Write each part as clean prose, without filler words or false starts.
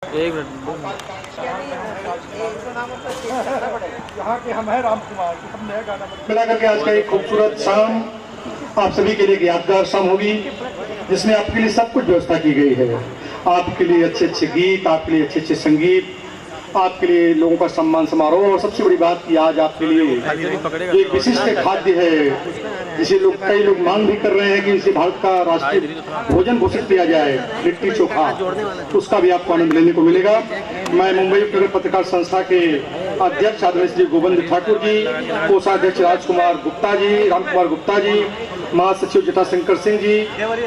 एक मिनट। यहाँ के हम हैं राम कुमार, हम नया गाना मिला करके आज का एक खूबसूरत शाम आप सभी के लिए यादगार शाम होगी, जिसमें आपके लिए सब कुछ व्यवस्था की गई है। आपके लिए अच्छे अच्छे गीत, आपके लिए अच्छे अच्छे संगीत, आपके लिए लोगों का सम्मान समारोह, और सबसे बड़ी बात कि आज आपके लिए एक विशिष्ट खाद्य है जिसे कई लोग मांग भी कर रहे हैं कि इसे भारत का राष्ट्रीय भोजन घोषित किया जाए, लिट्टी चोखा। उसका भी आपको आनंद लेने को मिलेगा। मैं मुंबई उपनगर पत्रकार संस्था के अध्यक्ष आदरणीय श्री गोविंद ठाकुर जी, कोषाध्यक्ष राजकुमार गुप्ता जी, रामकुमार गुप्ता जी, महासचिव जटाशंकर सिंह जी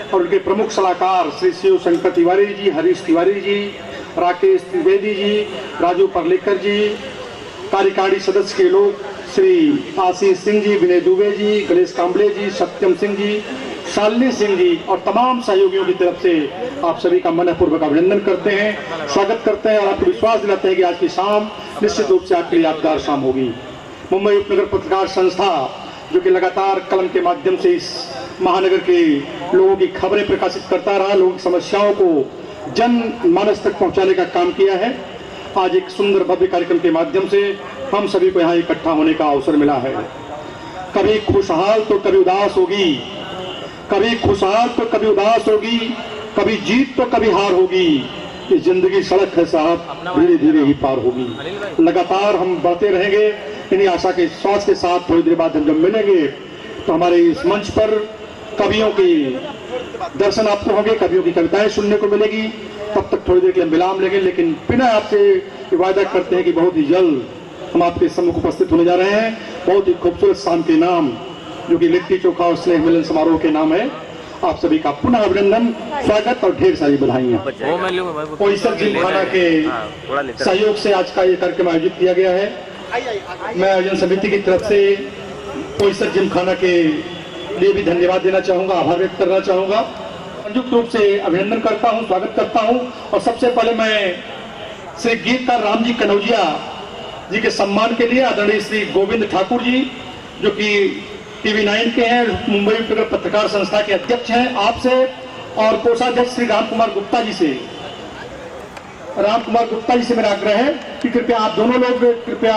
और उनके प्रमुख सलाहकार श्री शिव शंकर तिवारी जी, हरीश तिवारी जी, राकेश त्रिवेदी जी, राजू परलेकर जी, कार्यकारी सदस्य के लोग श्री आशीष सिंह जी, विनय दुबे जी, गणेश कांबले जी, सत्यम सिंह जी, शालिनी सिंह जी और तमाम सहयोगियों की तरफ से आप सभी का मनपूर्वक अभिनंदन करते हैं, स्वागत करते हैं और आपको विश्वास दिलाते हैं कि आज की शाम निश्चित रूप से आपके लिए यादगार शाम होगी। मुंबई उपनगर पत्रकार संस्था जो कि लगातार कलम के माध्यम से इस महानगर के लोगों की खबरें प्रकाशित करता रहा, लोगों की समस्याओं को जन मानस तक पहुंचाने का काम किया है, आज एक सुंदर भव्य कार्यक्रम के माध्यम से हम सभी को यहाँ इकट्ठा होने का अवसर मिला है। कभी खुशहाल तो कभी उदास होगी, कभी खुशहाल तो कभी उदास होगी, कभी जीत तो कभी हार होगी। ये जिंदगी सड़क है साहब, धीरे धीरे ही पार होगी। लगातार हम बढ़ते रहेंगे इन्हीं आशा के श्वास के साथ। थोड़ी देर बाद हम जब मिलेंगे तो हमारे इस मंच पर कवियों के दर्शन आपको होंगे, कवियों की कविताएं सुनने को मिलेगी। तब तक थोड़ी देर के लिए विराम लेंगे, लेकिन बिना आपसे वायदा करते हैं कि बहुत ही जल्द हम आपके सम्मुख उपस्थित होने जा रहे हैं। बहुत ही खूबसूरत शाम के नाम जो कि लिट्टी चोखा और स्नेह मिलन समारोह के नाम है। आप सभी का पुनः अभिनंदन, स्वागत और ढेर सारी बधाइयाँ। पोईसर जिमखाना के सहयोग से आज का ये कार्यक्रम आयोजित किया गया है। मैं आयोजन समिति की तरफ से पोईसर जिमखाना के लिए भी धन्यवाद देना चाहूंगा, आभार व्यक्त करना चाहूंगा, संयुक्त रूप से अभिनंदन करता हूं, स्वागत करता हूं। और सबसे पहले मैं श्री गीतकार राम जी कनौजिया जी के सम्मान के लिए आदरणीय श्री गोविंद ठाकुर जी जो कि TV9 के हैं, मुंबई उपनगर पत्रकार संस्था के अध्यक्ष हैं, आपसे और कोषाध्यक्ष श्री रामकुमार गुप्ता जी से मेरा आग्रह है कि कृपया आप दोनों लोग कृपया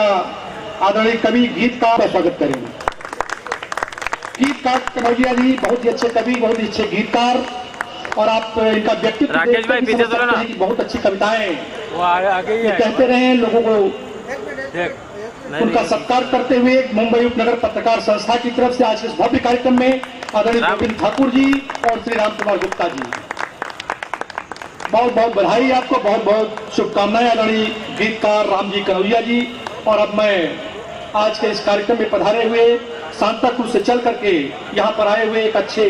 आदरणीय कवि गीतकार का स्वागत करेंगे। गीतकार कनौजिया जी बहुत ही अच्छे कवि, बहुत ही अच्छे गीतकार, और आप इनका व्यक्तित्व राकेश भाई पीछे चलो ना, बहुत अच्छी कविताएं आगे कहते रहे हैं, लोगों को उनका सत्कार करते हुए मुंबई उपनगर पत्रकार संस्था की तरफ से आज इस भव्य कार्यक्रम में आदरणीय गोविंद ठाकुर जी और श्री रामकुमार गुप्ता जी, बहुत बहुत बधाई आपको, बहुत बहुत शुभकामनाएं आदरणीय गीतकार राम जी कनौजिया जी। और अब मैं आज के इस कार्यक्रम में पधारे हुए सांताक्रूज से चल करके यहाँ पर आए हुए एक अच्छे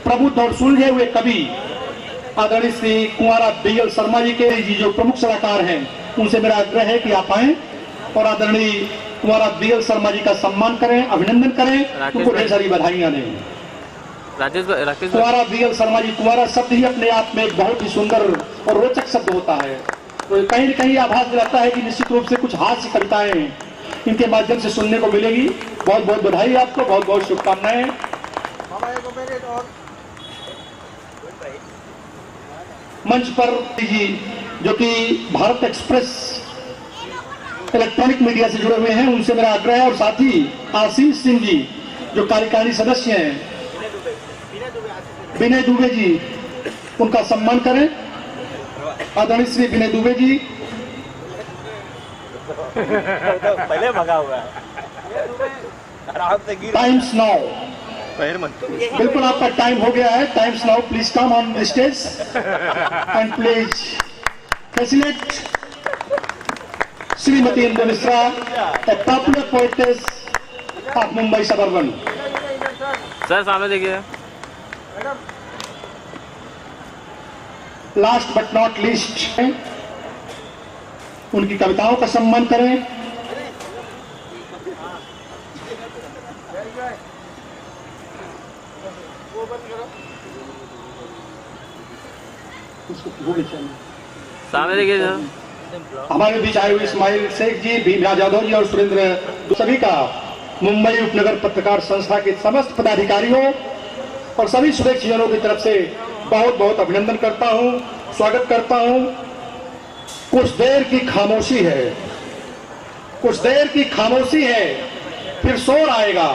प्रबुद्ध और सुलझे हुए कवि आदरणीय श्री कुंवारा BL शर्मा जी के जी जो प्रमुख सलाहकार हैं, उनसे मेरा आग्रह है कि आप आए और आदरणीय कुंवारा BL शर्मा जी का सम्मान करें, अभिनंदन करें, उनको ढेर सारी बधाइयां दें। कुंवारा BL शर्मा जी, कुंवारा शब्द ही अपने आप में एक बहुत ही सुंदर और रोचक शब्द होता है, तो कहीं न कहीं आभास दिलाता है कि निश्चित रूप से कुछ हास्य कविताएं इनके माध्यम से सुनने को मिलेगी। बहुत बहुत बधाई आपको, बहुत बहुत शुभकामनाएं। मंच पर जी जो कि भारत एक्सप्रेस इलेक्ट्रॉनिक मीडिया से जुड़े हुए हैं, उनसे मेरा आग्रह है, और साथ ही आशीष सिंह जी जो कार्यकारी सदस्य हैं, विनय दुबे जी, उनका सम्मान करें। आदरणीय श्री विनय दुबे जी पहले भगा हुआ है। टाइम्स नाउ, बिल्कुल आपका टाइम हो गया है। Times now, please come on stage and please facilitate Shrimati Indu Mishra, A popular poetess of Mumbai suburban. Sir सामने देखिए। लास्ट बट नॉट लीस्ट उनकी कविताओं का सम्मान करें। सामने देखिए सर। हमारे बीच आए हुए इस्माइल शेख जी, भीम यादव जी और सुरेंद्र सभी का मुंबई उपनगर पत्रकार संस्था के समस्त पदाधिकारियों और सभी शुभेच्छुजनों की तरफ से बहुत बहुत अभिनंदन करता हूं, स्वागत करता हूं। कुछ देर की खामोशी है, कुछ देर की खामोशी है, फिर शोर आएगा।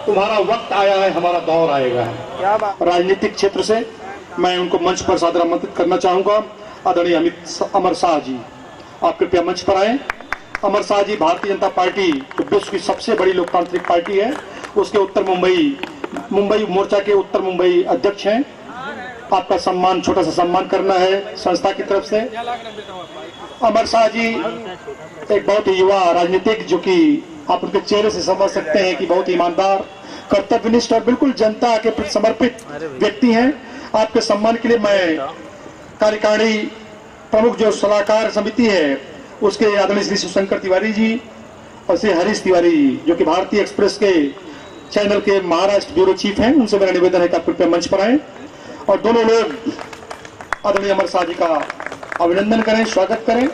तुम्हारा वक्त आया है, हमारा दौर आएगा। राजनीतिक क्षेत्र से मैं उनको मंच पर सादर आमंत्रित करना चाहूंगा। आदरणीय अमर शाह जी, आप कृपया मंच पर आए। अमर शाह जी भारतीय जनता पार्टी जो विश्व की सबसे बड़ी लोकतांत्रिक पार्टी है, उसके उत्तर मुंबई मोर्चा के उत्तर मुंबई अध्यक्ष हैं। आपका सम्मान, छोटा सा सम्मान करना है संस्था की तरफ से। अमर शाह जी एक बहुत ही युवा राजनीतिक, जो कि आप उनके चेहरे से समझ सकते हैं कि बहुत ईमानदार, कर्तव्यनिष्ठ और बिल्कुल जनता के प्रति समर्पित व्यक्ति हैं। आपके सम्मान के लिए मैं कार्यकारिणी प्रमुख जो सलाहकार समिति है उसके आदरणीय श्री शिवशंकर तिवारी जी और श्री हरीश तिवारी जी, जो कि भारतीय एक्सप्रेस के चैनल के महाराष्ट्र ब्यूरो चीफ हैं, उनसे मेरा निवेदन है कि आप कृपया मंच पर आए और दोनों लोग आदरणीय अमर शाह जी का अभिनंदन करें, स्वागत करें।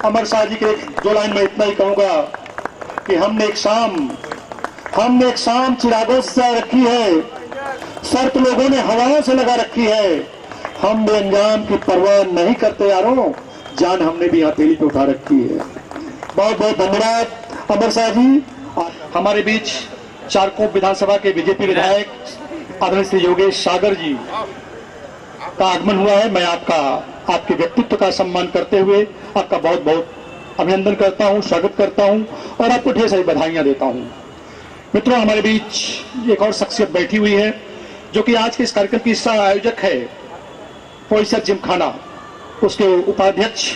अमर शाह जी के दो लाइन में इतना ही कहूंगा कि हमने एक शाम चिरागों से रखी है, शर्त लोगों ने हवाओं से लगा रखी है। हम अंजाम की परवाह नहीं करते यारों, जान हमने भी हथेली पे उठा रखी है। बहुत बहुत धन्यवाद अमर शाह जी। हमारे बीच चारकोप विधानसभा के बीजेपी विधायक आदरणीय श्री योगेश सागर जी का आगमन हुआ है। मैं आपके व्यक्तित्व का सम्मान करते हुए आपका बहुत बहुत अभिनंदन करता हूं, स्वागत करता हूं और आपको ढेर सारी बधाइयां देता हूं। मित्रों, हमारे बीच एक और शख्सियत बैठी हुई है जो कि आज के इस कार्यक्रम की सह आयोजक है, प्रोफेसर जिमखाना। उसके उपाध्यक्ष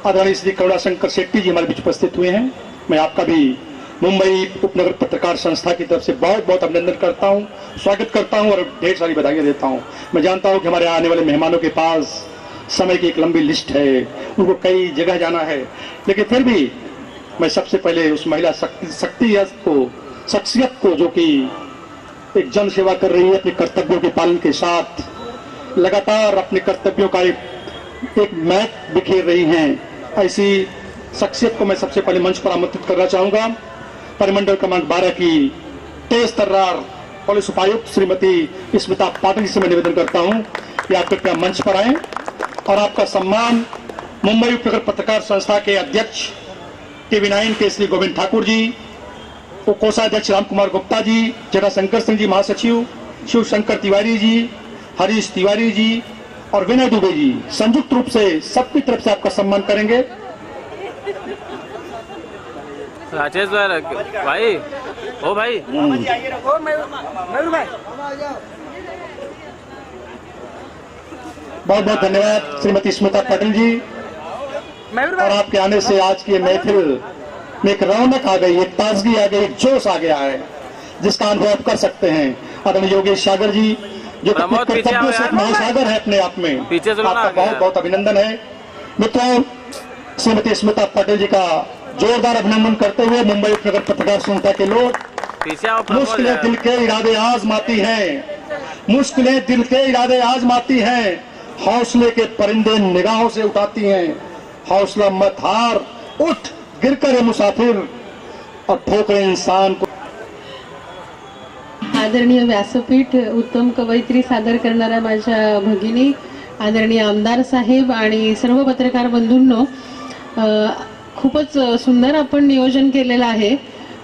आदरणीय श्री करुणाशंकर शेट्टी जी हमारे बीच उपस्थित हुए हैं। मैं आपका भी मुंबई उपनगर पत्रकार संस्था की तरफ से बहुत बहुत अभिनंदन करता हूं, स्वागत करता हूं और ढेर सारी बधाइयां देता हूं। मैं जानता हूं कि हमारे आने वाले मेहमानों के पास समय की एक लंबी लिस्ट है, उनको कई जगह जाना है, लेकिन फिर भी मैं सबसे पहले उस महिला शख्सियत को जो कि एक जन सेवा कर रही है, अपने कर्तव्यों के पालन के साथ लगातार अपने कर्तव्यों का एक मैप बिखेर रही हैं, ऐसी शख्सियत को मैं सबसे पहले मंच पर आमंत्रित करना चाहूंगा। परिमंडल क्रमांक 12 की तेज तर्रार पुलिस उपायुक्त श्रीमती स्मिता पाटिल से मैं निवेदन करता हूं कि आप कृपया मंच पर आए और आपका सम्मान मुंबई उपनगर पत्रकार संस्था के अध्यक्ष TV9 के श्री गोविंद ठाकुर जी, कोषाध्यक्ष राम कुमार गुप्ता जी, जटाशंकर सिंह जी महासचिव, शिवशंकर तिवारी जी, हरीश तिवारी जी और विनय दुबे जी संयुक्त रूप से सबकी तरफ से आपका सम्मान करेंगे। राजेश भाई, ओ भाई, बहुत बहुत धन्यवाद श्रीमती स्मिता पाटिल जी। और आपके आने से आज की महफिल में एक रौनक आ गई, एक ताजगी आ गई, एक जोश आ गया है जिसका अनुभव आप कर सकते हैं। आदरणीय योगेश सागर जी जो कर्तव्यों से महासागर है अपने आप में, आपका बहुत बहुत अभिनंदन है। मित्रों, श्रीमती स्मिता पाटिल जी का जोरदार अभिनंदन करते हुए मुंबई उपनगर पत्रकार संस्था के लोग मुश्किलें दिल के इरादे आजमाती हैं, मुश्किलें दिल के इरादे आजमाती हैं, हौसले के परिंदे निगाहों से उठाती हैं, हौसला मत हार, उठ गिर कर मुसाफिर और ठोकरे इंसान को। आदरणीय व्यासपीठ, उत्तम कवयित्री सादर करणाऱ्या माझ्या भगिनी, आदरणीय आमदार साहेब आणि सर्व पत्रकार बंधूंनो, खूपच सुंदर आपण नियोजन केलेलं आहे।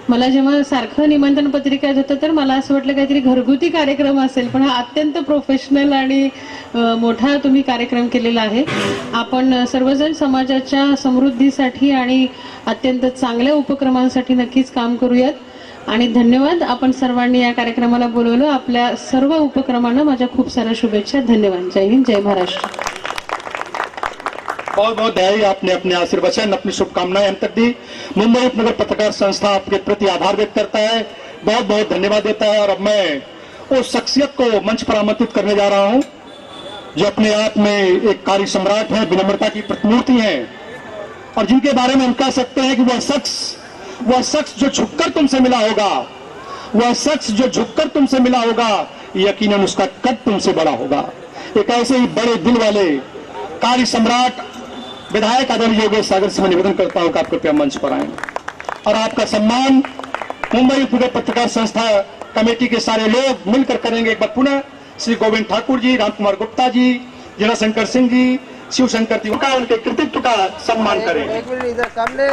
मला जेव्हा सारखं निमंत्रण पत्रिका येत होतं तर मला असं वाटलं काहीतरी घरगुती कार्यक्रम असेल, पण हा अत्यंत प्रोफेशनल आणि मोठा तुम्ही कार्यक्रम केलेला आहे। आपण सर्वजण समाजाच्या समृद्धीसाठी आणि अत्यंत चांगल्या उपक्रमांसाठी नक्कीच काम करूयात आणि धन्यवाद। आपण सर्वांनी या कार्यक्रमाला बोलवलं, आपल्या सर्व उपक्रमांना माझ्या खूप साऱ्या शुभेच्छा। धन्यवाद। जय हिंद, जय महाराष्ट्र। बहुत बहुत बधाई, आपने अपने आशीर्वचन, अपनी शुभकामनाएं हम तक दी। मुंबई उपनगर पत्रकार संस्था आपके प्रति आभार व्यक्त करता है, बहुत बहुत धन्यवाद देता है। और अब मैं उस शख्सियत को मंच पर आमंत्रित करने जा रहा हूं जो अपने आप में एक कार्य सम्राट है, विनम्रता की प्रतिमूर्ति है और जिनके बारे में हम कह सकते हैं कि वह शख्स जो झुककर तुमसे मिला होगा, वह शख्स जो झुककर तुमसे मिला होगा, यकीनन उसका कद तुमसे बड़ा होगा। एक ऐसे ही बड़े दिल वाले कार्य सम्राट विधायक आदरणीय योगेश सागर से मैं निवेदन करता हूं कि आप कृपया मंच पर आए और आपका सम्मान मुंबई उपनगर पत्रकार संस्था कमेटी के सारे लोग मिलकर करेंगे। एक बार पुनः श्री गोविंद ठाकुर जी, राम कुमार गुप्ता जी, जटाशंकर सिंह जी, शिवशंकर तिवारी का उनके कृतित्व का सम्मान करें। एक मिनट इधर सामने,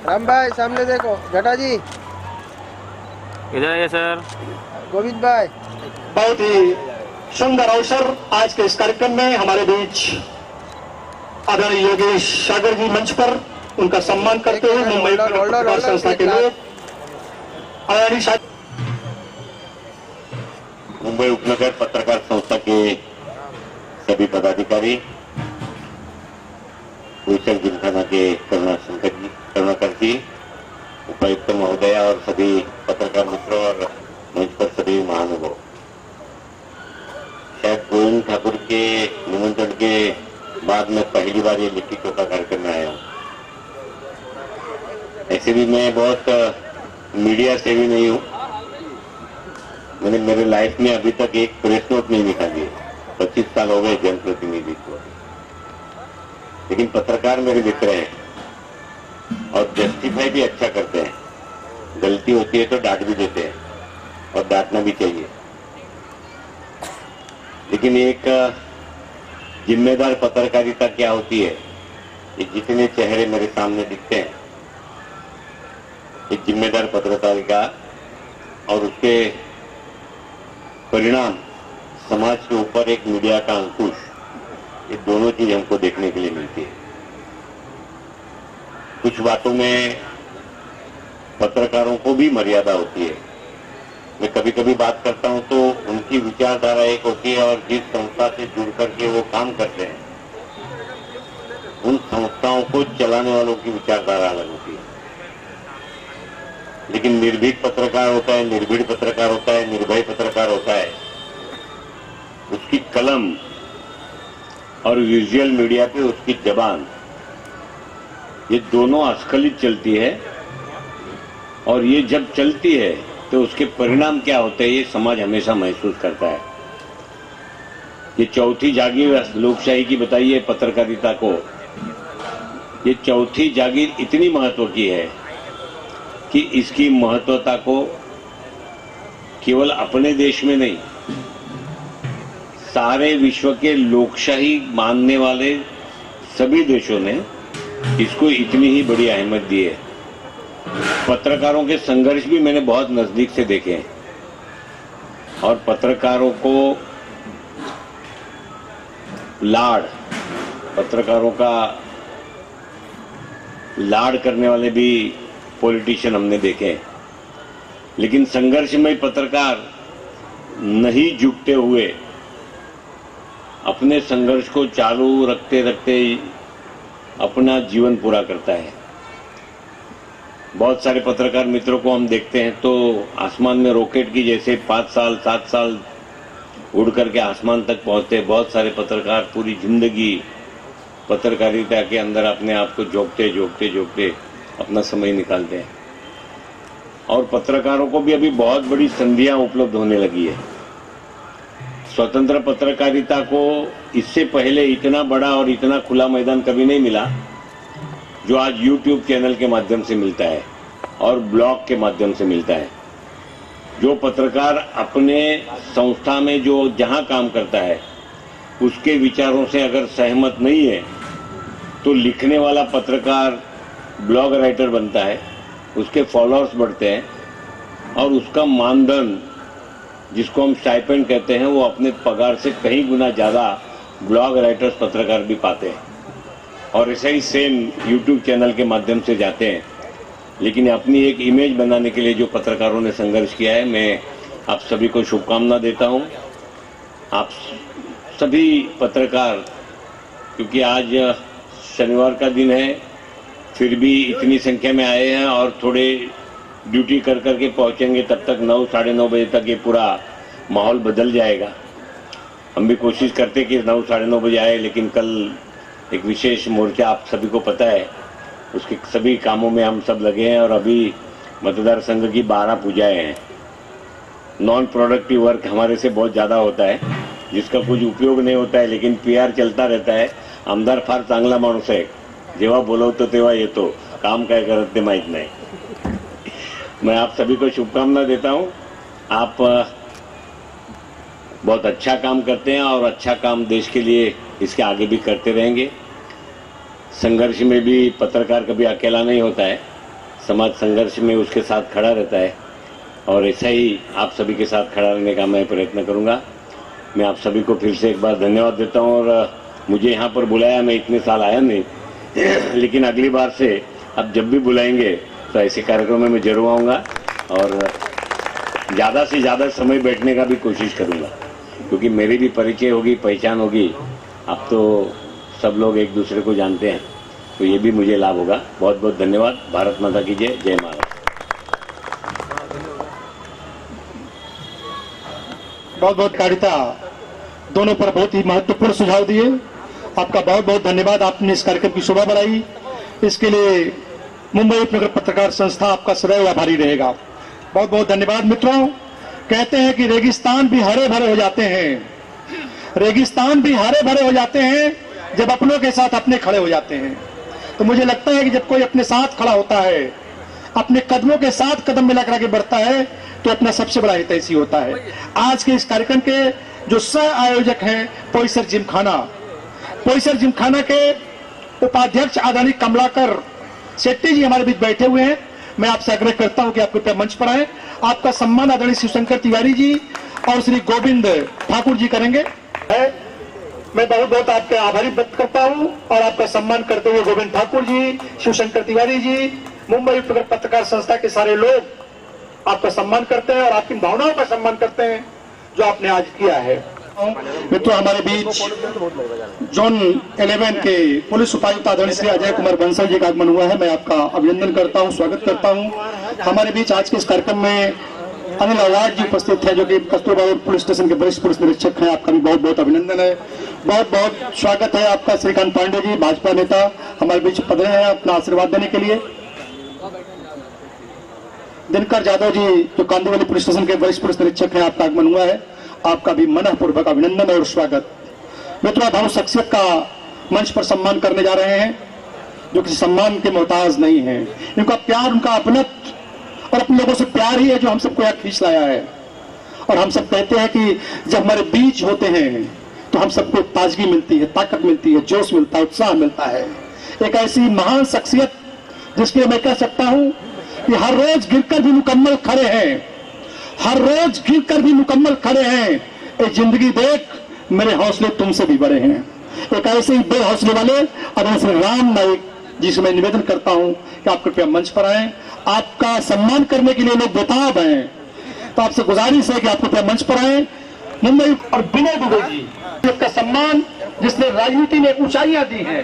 राम भाई सामने देखो, जटा जी, इधर आइए सर। गोविंद भाई। बहुत ही सुंदर अवसर आज के इस कार्यक्रम में हमारे बीच आदरणीय योगेश सागर जी मंच पर, उनका सम्मान करते हुए मुंबई पत्रकार संस्था के लोग आदरणीय मुंबई उपनगर पत्रकार संस्था के सभी पदाधिकारी, पुलिस जिमखाना के करुणाकर जी, उपायुक्त महोदय और सभी पत्रकार मित्रों और मंच पर सभी महानुभाव, शायद गोविंद ठाकुर के निमंत्रण के बाद में पहली बार ये लिट्टी चोखा कार्यक्रम में आया हूँ। ऐसे भी मैं बहुत मीडिया सेवी नहीं हूँ, मैंने मेरे लाइफ में अभी तक एक प्रेस नोट नहीं निकाली, 25 साल हो गए जनप्रतिनिधित्व, लेकिन पत्रकार मेरे मित्र हैं और जस्टिफाई भी अच्छा करते हैं। गलती होती है तो डांट भी देते हैं और डांटना भी चाहिए, लेकिन एक जिम्मेदार पत्रकारिता क्या होती है, ये जितने चेहरे मेरे सामने दिखते हैं, एक जिम्मेदार पत्रकारिता और उसके परिणाम समाज के ऊपर एक मीडिया का अंकुश, ये दोनों चीज हमको देखने के लिए मिलती है। कुछ बातों में पत्रकारों को भी मर्यादा होती है। मैं कभी कभी बात करता हूं तो उनकी विचारधारा एक होती है और जिस संस्था से जुड़ करके वो काम करते हैं, उन संस्थाओं को चलाने वालों की विचारधारा अलग होती है। लेकिन निर्भीक पत्रकार होता है, निर्भीड़ पत्रकार होता है, निर्भय पत्रकार होता है, उसकी कलम और विजुअल मीडिया पे उसकी जबान, ये दोनों अस्खलित चलती है। और ये जब चलती है तो उसके परिणाम क्या होते हैं, ये समाज हमेशा महसूस करता है। ये चौथी जागीर लोकशाही की बताइए पत्रकारिता को, ये चौथी जागीर इतनी महत्व की है कि इसकी महत्वता को केवल अपने देश में नहीं, सारे विश्व के लोकशाही मानने वाले सभी देशों ने इसको इतनी ही बड़ी अहमियत दी है। पत्रकारों के संघर्ष भी मैंने बहुत नजदीक से देखे हैं और पत्रकारों को लाड़, पत्रकारों का लाड़ करने वाले भी पॉलिटिशियन हमने देखे हैं। लेकिन संघर्ष में पत्रकार नहीं झुकते हुए अपने संघर्ष को चालू रखते रखते अपना जीवन पूरा करता है। बहुत सारे पत्रकार मित्रों को हम देखते हैं तो आसमान में रॉकेट की जैसे 5 साल 7 साल उड़ करके आसमान तक पहुंचते हैं। बहुत सारे पत्रकार पूरी जिंदगी पत्रकारिता के अंदर अपने आप को जोकते अपना समय निकालते हैं। और पत्रकारों को भी अभी बहुत बड़ी संधियां उपलब्ध होने लगी है। स्वतंत्र पत्रकारिता को इससे पहले इतना बड़ा और इतना खुला मैदान कभी नहीं मिला जो आज YouTube चैनल के माध्यम से मिलता है और ब्लॉग के माध्यम से मिलता है। जो पत्रकार अपने संस्था में जो जहां काम करता है उसके विचारों से अगर सहमत नहीं है तो लिखने वाला पत्रकार ब्लॉग राइटर बनता है, उसके फॉलोअर्स बढ़ते हैं और उसका मानधन जिसको हम स्टाइपेंड कहते हैं वो अपने पगार से कहीं गुना ज़्यादा ब्लॉग राइटर्स पत्रकार भी पाते हैं। और ऐसा ही सेम YouTube चैनल के माध्यम से जाते हैं। लेकिन अपनी एक इमेज बनाने के लिए जो पत्रकारों ने संघर्ष किया है, मैं आप सभी को शुभकामना देता हूं। आप सभी पत्रकार, क्योंकि आज शनिवार का दिन है फिर भी इतनी संख्या में आए हैं और थोड़े ड्यूटी कर करके पहुंचेंगे, तब तक 9 साढ़े 9 बजे तक ये पूरा माहौल बदल जाएगा। हम भी कोशिश करते कि 9 साढ़े 9 बजे आए, लेकिन कल एक विशेष मोर्चा आप सभी को पता है, उसके सभी कामों में हम सब लगे हैं और अभी मतदार संघ की 12 पूजाएं हैं। नॉन प्रोडक्टिव वर्क हमारे से बहुत ज़्यादा होता है जिसका कुछ उपयोग नहीं होता है, लेकिन PR चलता रहता है। आमदार फार चांगला माणूस आहे, जेव्हा बोलवतो तेव्हा येतो, काम काय करत ते माहीत नाही। मैं आप सभी को शुभकामना देता हूं। आप बहुत अच्छा काम करते हैं और अच्छा काम देश के लिए इसके आगे भी करते रहेंगे। संघर्ष में भी पत्रकार कभी अकेला नहीं होता है, समाज संघर्ष में उसके साथ खड़ा रहता है और ऐसा ही आप सभी के साथ खड़ा रहने का मैं प्रयत्न करूंगा। मैं आप सभी को फिर से एक बार धन्यवाद देता हूं और मुझे यहाँ पर बुलाया, मैं इतने साल आया नहीं लेकिन अगली बार से अब जब भी बुलाएंगे तो ऐसे कार्यक्रम में मैं जरूर आऊँगा और ज़्यादा से ज़्यादा समय बैठने का भी कोशिश करूँगा, क्योंकि मेरी भी परिचय होगी, पहचान होगी। अब तो सब लोग एक दूसरे को जानते हैं, तो ये भी मुझे लाभ होगा। बहुत बहुत धन्यवाद। भारत माता की जय। जय महाराज। बहुत बहुत कारिता दोनों पर बहुत ही महत्वपूर्ण सुझाव दिए। आपका बहुत बहुत धन्यवाद, आपने इस कार्यक्रम की शोभा बढ़ाई। इसके लिए मुंबई उपनगर पत्रकार संस्था आपका सदैव आभारी रहेगा। बहुत बहुत धन्यवाद। मित्रों, कहते हैं कि रेगिस्तान भी हरे भरे हो जाते हैं, रेगिस्तान भी हरे भरे हो जाते हैं जब अपनों के साथ अपने खड़े हो जाते हैं। तो मुझे लगता है कि जब कोई अपने साथ खड़ा होता है, अपने कदमों के साथ कदम मिलाकर आगे बढ़ता है, तो अपना सबसे बड़ा हितैषी होता है। आज के इस कार्यक्रम के जो सह आयोजक हैं पोईसर जिमखाना के उपाध्यक्ष आदरणीय कमलाकर शेट्टी जी हमारे बीच बैठे हुए हैं। मैं आपसे आग्रह करता हूं कि आप कृपया मंच पर आए। आपका सम्मान आदरणीय शिवशंकर तिवारी जी और श्री गोविंद ठाकुर जी करेंगे। मैं बहुत बहुत आपका आभारी व्यक्त करता हूं और आपका सम्मान करते हुए गोविंद ठाकुर जी, शिवशंकर तिवारी जी, मुंबई उपनगर पत्रकार संस्था के सारे लोग आपका सम्मान करते हैं और आपकी भावनाओं का सम्मान करते हैं जो आपने आज किया है। मित्रों, हमारे बीच जोन 11 के पुलिस उपायुक्त आदरणीय श्री अजय कुमार बंसल जी का आगमन हुआ है। मैं आपका अभिनंदन करता हूं, स्वागत करता हूं। हमारे बीच आज के इस कार्यक्रम में अनिल अवार्ड जी उपस्थित है, जो कि कस्तूरबा रोड पुलिस स्टेशन के वरिष्ठ पुलिस निरीक्षक हैं। आपका भी बहुत बहुत अभिनंदन है, बहुत बहुत स्वागत है आपका। श्रीकांत पांडे जी, भाजपा नेता, हमारे बीच पधारे हैं अपना आशीर्वाद देने के लिए। दिनकर यादव जी, जो कांदीवली पुलिस स्टेशन के वरिष्ठ पुलिस निरीक्षक हैं, आपका आगमन हुआ है। आपका भी मनपूर्वक अभिनंदन और स्वागत। मित्रों, हम शख्सियत का मंच पर सम्मान करने जा रहे हैं जो किसी सम्मान के मोहताज नहीं है। इनका प्यार, उनका अपनत्व और अपने लोगों से प्यार ही है जो हम सबको यहाँ खींच लाया है। और हम सब कहते हैं कि जब हमारे बीच होते हैं तो हम सबको ताजगी मिलती है, ताकत मिलती है, जोश मिलता है, उत्साह मिलता है। एक ऐसी महान शख्सियत जिसके लिए मैं कह सकता हूं कि हर रोज गिरकर भी मुकम्मल खड़े हैं, हर रोज गिरकर भी मुकम्मल खड़े हैं। ये जिंदगी देख मेरे हौसले तुमसे भी बड़े हैं। एक ऐसे ही बेहौसले वाले आदरणीय श्री राम नाईक जी से मैं निवेदन करता हूं कि आप कृपया मंच पर आए। आपका सम्मान करने के लिए लोग बेताब हैं, तो आपसे गुजारिश है कि आप कृपया मंच पर आए। मुंबई और विनय दुबे जी का सम्मान, जिसने राजनीति में ऊंचाइयां दी हैं,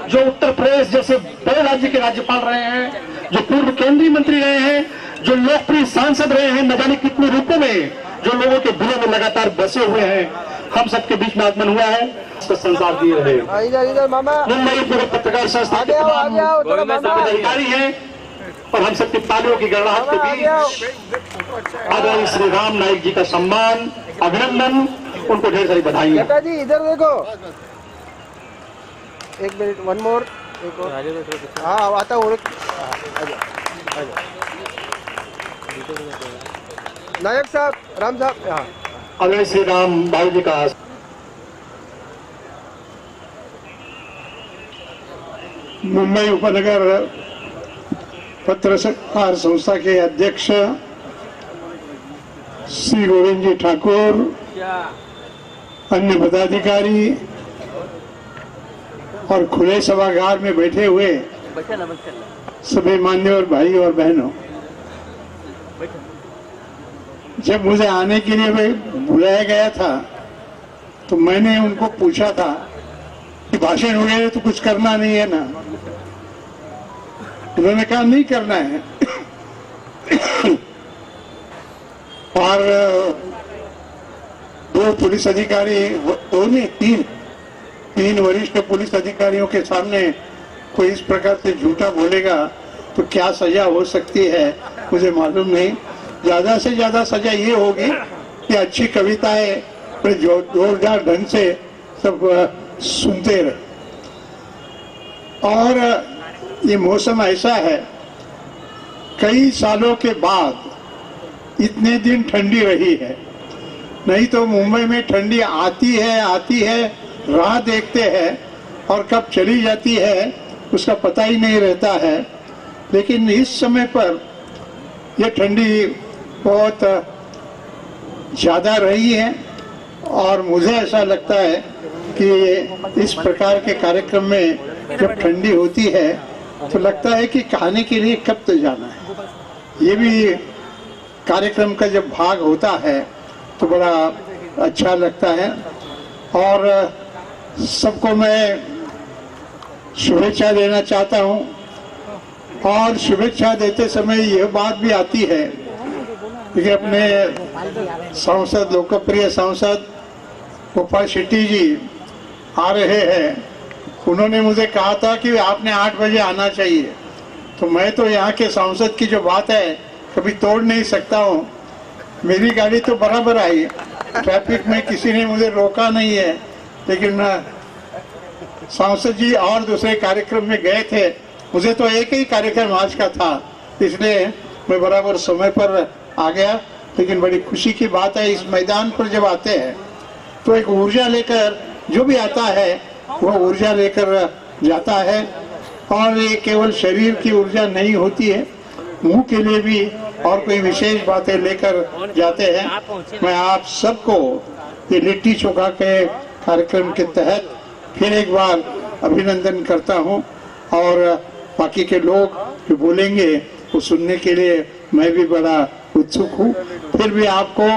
जो उत्तर प्रदेश जैसे बड़े राज्य के राज्यपाल रहे हैं, जो पूर्व केंद्रीय मंत्री रहे हैं, जो लोकप्रिय सांसद रहे हैं, न जाने कितने रूपों में, जो लोगों के दिलों में लगातार बसे हुए हैं, हम सबके बीच में आगमन हुआ है। इसको संसार दिए रहे। इधर मामा, मुंबई पूरे पत्रकार संस्था के अधिकारी हैं और हम सबकी तालियों की गड़गड़ाहट के बीच आदरणीय श्री राम नाईक जी का सम्मान, अभिनंदन, उनको ढेर सारी बधाई। जटा जी इधर देखो, एक मिनट, वन मोर, एक और। हाँ आता हूँ। नायक साहब, राम साहब, हाँ। आदरणीय श्री राम भाई जी का मुंबई उपनगर पत्रकार संस्था के अध्यक्ष श्री गोविंद जी ठाकुर, अन्य पदाधिकारी और खुले सभागार में बैठे हुए सभी मान्यवर भाई और बहनों, जब मुझे आने के लिए बुलाया गया था तो मैंने उनको पूछा था कि भाषण वगैरह तो कुछ करना नहीं है ना। उन्होंने कहा नहीं करना है। और दो पुलिस अधिकारी, दो नहीं, तीन वरिष्ठ पुलिस अधिकारियों के सामने कोई इस प्रकार से झूठा बोलेगा तो क्या सजा हो सकती है मुझे मालूम नहीं। ज्यादा से ज्यादा सजा ये होगी कि अच्छी कविताएं जोरदार ढंग से सब सुनते रहे। और ये मौसम ऐसा है, कई सालों के बाद इतने दिन ठंडी रही है। नहीं तो मुंबई में ठंडी आती है, राह देखते हैं और कब चली जाती है उसका पता ही नहीं रहता है। लेकिन इस समय पर यह ठंडी बहुत ज़्यादा रही है और मुझे ऐसा लगता है कि इस प्रकार के कार्यक्रम में जब ठंडी होती है तो लगता है कि खाने के लिए कब तो जाना है। ये भी कार्यक्रम का जब भाग होता है तो बड़ा अच्छा लगता है। और सबको मैं शुभेच्छा देना चाहता हूँ। और शुभेच्छा देते समय यह बात भी आती है कि अपने सांसद, लोकप्रिय सांसद गोपाल शेट्टी जी आ रहे हैं। उन्होंने मुझे कहा था कि आपने 8 बजे आना चाहिए, तो मैं तो यहाँ के सांसद की जो बात है कभी तोड़ नहीं सकता हूँ। मेरी गाड़ी तो बराबर आई, ट्रैफिक में किसी ने मुझे रोका नहीं है, लेकिन सांसद जी और दूसरे कार्यक्रम में गए थे। मुझे तो एक ही कार्यक्रम आज का था, इसलिए मैं बराबर समय पर आ गया। लेकिन बड़ी खुशी की बात है, इस मैदान पर जब आते हैं तो एक ऊर्जा लेकर जो भी आता है वह ऊर्जा लेकर जाता है। और ये केवल शरीर की ऊर्जा नहीं होती है, मुंह के लिए भी और कोई विशेष बातें लेकर जाते हैं। मैं आप सबको ये लिट्टी चोखा के कार्यक्रम के तहत फिर एक बार अभिनंदन करता हूं। और बाकी के लोग जो बोलेंगे वो सुनने के लिए मैं भी बड़ा उत्सुक हूँ। फिर भी आपको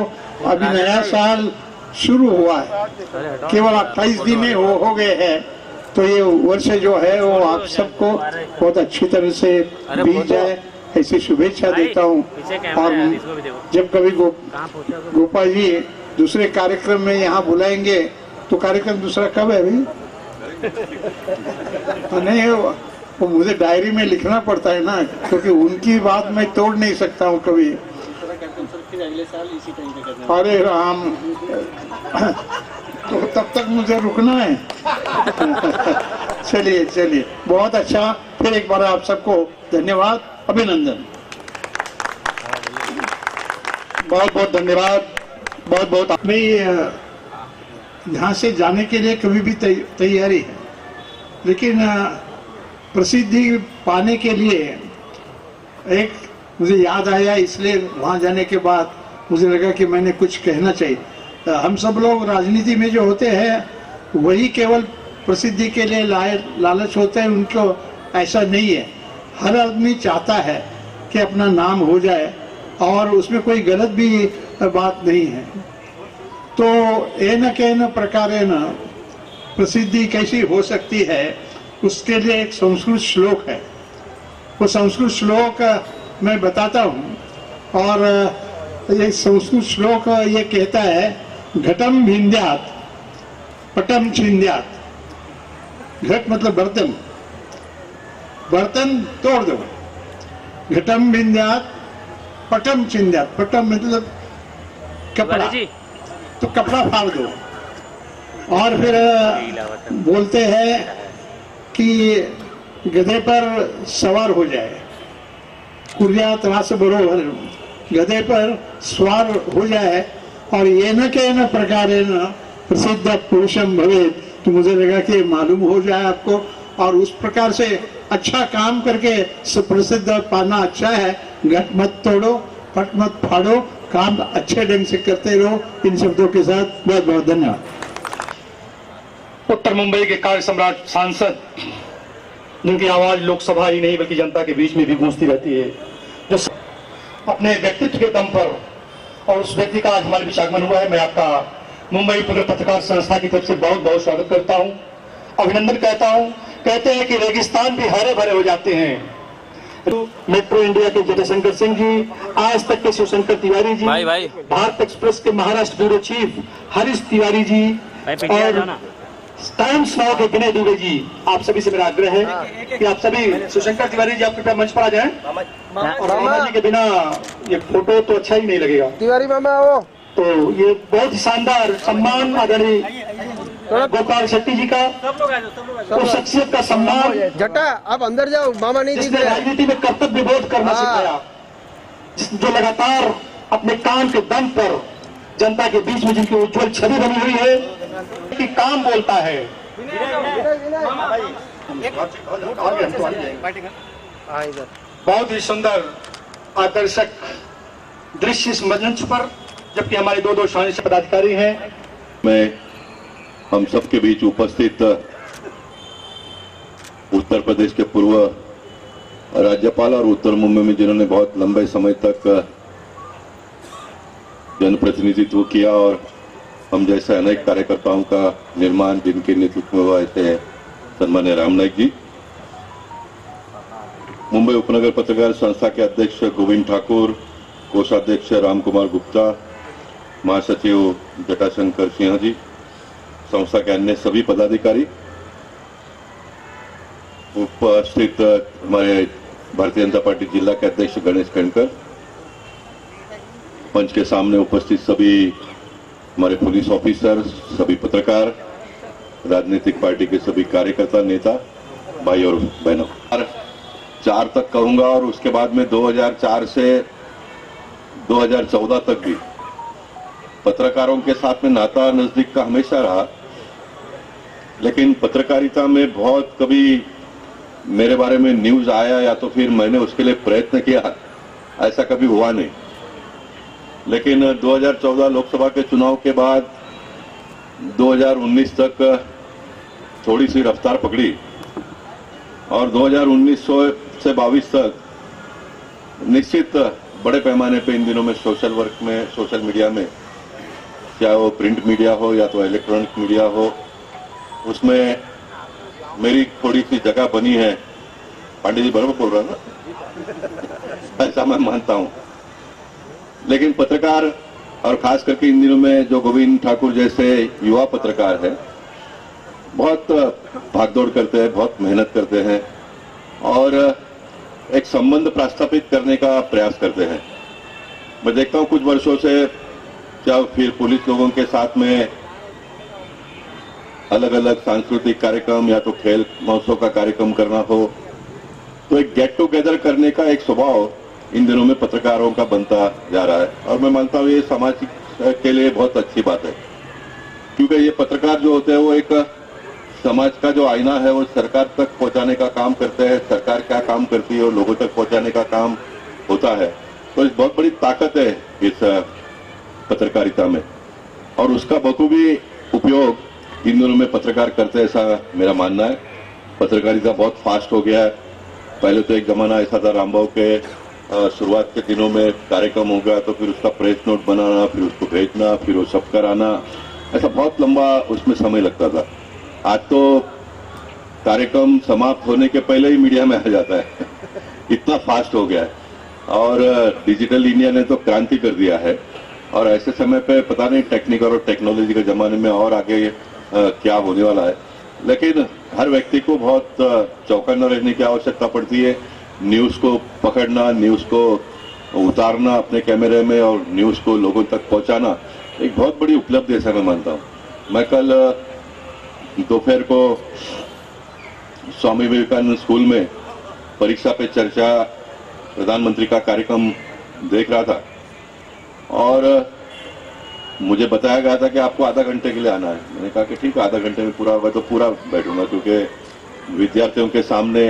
अभी नया साल शुरू हुआ है, केवल 28 दिन हो गए हैं, तो ये वर्ष जो है वो आप सबको बहुत अच्छी तरह से बीत जाए ऐसी शुभेच्छा देता हूँ। और जब कभी गोपाल जी दूसरे कार्यक्रम में यहाँ बुलाएंगे तो कार्यक्रम दूसरा कब है भाई? नहीं, वो मुझे डायरी में लिखना पड़ता है ना, क्योंकि उनकी बात मैं तोड़ नहीं सकता हूँ कभी। अरे राम, तो तब तक मुझे रुकना है। चलिए, बहुत अच्छा। फिर एक बार आप सबको धन्यवाद, अभिनंदन। बहुत बहुत धन्यवाद, बहुत बहुत। मैं यहाँ से जाने के लिए कभी भी तैयारी है, लेकिन प्रसिद्धि पाने के लिए एक मुझे याद आया, इसलिए वहाँ जाने के बाद मुझे लगा कि मैंने कुछ कहना चाहिए। हम सब लोग राजनीति में जो होते हैं वही केवल प्रसिद्धि के लिए लालच होते हैं, उनको ऐसा नहीं है। हर आदमी चाहता है कि अपना नाम हो जाए और उसमें कोई गलत भी बात नहीं है। तो एन केन प्रकारेण प्रसिद्धि कैसी हो सकती है, उसके लिए एक संस्कृत श्लोक है। वो संस्कृत श्लोक मैं बताता हूँ। और ये संस्कृत श्लोक ये कहता है, घटम भिन्द्यात पटम छिन्द्यात। घट मतलब बर्तन, बर्तन तोड़ दो। घटम भिन्द्यात पटम छिन्द्यात। पटम मतलब कपड़ा, तो कपड़ा फाड़ दो। और फिर बोलते हैं कि गधे पर सवार हो जाए, कुर्यात रास बरोबर, गधे पर सवार हो जाए। और ये न के न प्रकारेण प्रसिद्ध पुरुषम भवेत, तो मुझे लगा कि मालूम हो जाए आपको। और उस प्रकार से अच्छा काम करके प्रसिद्ध पाना अच्छा है। घट मत तोड़ो, पट मत फाड़ो, काम अच्छे ढंग से करते रहो। इन शब्दों के साथ बहुत बहुत धन्यवाद। उत्तर मुंबई के कार्य सम्राट सांसद, जिनकी आवाज लोकसभा ही नहीं बल्कि जनता के बीच में भी गूंजती रहती है, जो अपने व्यक्तित्व के दम पर, और उस व्यक्ति का आज हमारे बीच आगमन हुआ है। मैं आपका मुंबई पुलिस पत्रकार संस्था की तरफ से बहुत बहुत स्वागत करता हूं, अभिनंदन कहता हूं। कहते हैं कि रेगिस्तान भी हरे भरे हो जाते हैं। मेट्रो इंडिया के जटाशंकर सिंह जी, आज तक के शिवशंकर तिवारी जी, भारत एक्सप्रेस के महाराष्ट्र ब्यूरो चीफ हरीश तिवारी जी, और टाइम्स नाउ के विनय दुबे जी, आप सभी से मेरा आग्रह है कि आप सभी, शिवशंकर तिवारी जी आप कृपया मंच पर आ जाएं। और रामा जी के बिना ये फोटो तो अच्छा ही नहीं लगेगा। तिवारी मामा आओ। तो ये बहुत ही शानदार सम्मान आदरणीय गोपाल शेट्टी जी का, तो शख्सियत का सम्मान। जटा आप अंदर जाओ, मामा नहीं दिख जिसने रहे। राजनीति में कर्तव्य बोध करना सिखाया, जो लगातार अपने काम के दम पर जनता के बीच में जिनकी उज्जवल छवि बनी हुई है कि काम बोलता है। हाँ इधर बहुत ही सुंदर आकर्षक दृश्य इस मंच पर, जबकि हमारे दो शानदार पदाधिकारी हैं। मैं हम सबके बीच उपस्थित उत्तर प्रदेश के पूर्व राज्यपाल और उत्तर मुंबई में जिन्होंने बहुत लंबे समय तक जनप्रतिनिधित्व किया और हम जैसे अनेक कार्यकर्ताओं का निर्माण जिनके नेतृत्व में हुआ, ऐसे सन्मान्य राम नाईक जी, मुंबई उपनगर पत्रकार संस्था के अध्यक्ष गोविंद ठाकुर, कोषाध्यक्ष राम कुमार गुप्ता, महासचिव जटाशंकर सिंह जी, संस्था के अन्य सभी पदाधिकारी, उपस्थित हमारे भारतीय जनता पार्टी जिला के अध्यक्ष गणेश खंडकर, मंच के सामने उपस्थित सभी हमारे पुलिस ऑफिसर, सभी पत्रकार, राजनीतिक पार्टी के सभी कार्यकर्ता, नेता, भाई और बहनों, 4 तक कहूंगा और उसके बाद में 2004 से 2014 तक भी पत्रकारों के साथ में नाता नजदीक का हमेशा रहा, लेकिन पत्रकारिता में बहुत कभी मेरे बारे में न्यूज आया या तो फिर मैंने उसके लिए प्रयत्न किया, ऐसा कभी हुआ नहीं। लेकिन 2014 लोकसभा के चुनाव के बाद 2019 तक थोड़ी सी रफ्तार पकड़ी और 2019 से 22 तक निश्चित बड़े पैमाने पे इन दिनों में सोशल वर्क में, सोशल मीडिया में, चाहे वो प्रिंट मीडिया हो या तो इलेक्ट्रॉनिक मीडिया हो, उसमें मेरी थोड़ी सी जगह बनी है। पांडे जी बराबर बोल रहा ना, ऐसा मैं मानता हूं। लेकिन पत्रकार और खास करके इन दिनों में जो गोविंद ठाकुर जैसे युवा पत्रकार हैं, बहुत भागदौड़ करते हैं, बहुत मेहनत करते हैं और एक संबंध प्रस्थापित करने का प्रयास करते हैं। मैं देखता हूं कुछ वर्षों से जब फिर पुलिस लोगों के साथ में अलग अलग सांस्कृतिक कार्यक्रम या तो खेल महोत्सव का कार्यक्रम करना हो, तो एक गेट टुगेदर करने का एक स्वभाव इन दिनों में पत्रकारों का बनता जा रहा है और मैं मानता हूं ये समाज के लिए बहुत अच्छी बात है, क्योंकि ये पत्रकार जो होते हैं वो एक समाज का जो आईना है वो सरकार तक पहुंचाने का काम करते हैं। सरकार क्या काम करती है वो लोगों तक पहुंचाने का काम होता है, तो इस बहुत बड़ी ताकत है इस पत्रकारिता में और उसका बखूबी उपयोग इन दिनों में पत्रकार करते हैं, ऐसा मेरा मानना है। पत्रकारिता बहुत फास्ट हो गया है। पहले तो एक जमाना ऐसा था, रामबाबू के शुरुआत के दिनों में कार्यक्रम हो गया तो फिर उसका प्रेस नोट बनाना, फिर उसको भेजना, फिर वो सब कराना, ऐसा बहुत लंबा उसमें समय लगता था। आज तो कार्यक्रम समाप्त होने के पहले ही मीडिया में आ जाता है इतना फास्ट हो गया है और डिजिटल इंडिया ने तो क्रांति कर दिया है और ऐसे समय पे पता नहीं टेक्निक और टेक्नोलॉजी के जमाने में और आगे क्या होने वाला है। लेकिन हर व्यक्ति को बहुत चौकन्ना रहने की आवश्यकता पड़ती है। न्यूज को पकड़ना, न्यूज को उतारना अपने कैमरे में और न्यूज को लोगों तक पहुंचाना एक बहुत बड़ी उपलब्धि ऐसा मैं मानता हूं। मैं कल दोपहर को स्वामी विवेकानंद स्कूल में परीक्षा पे चर्चा प्रधानमंत्री का कार्यक्रम देख रहा था और मुझे बताया गया था कि आपको आधा घंटे के लिए आना है। मैंने कहा कि ठीक है, आधा घंटे में पूरा होगा तो पूरा बैठूंगा, क्योंकि विद्यार्थियों के सामने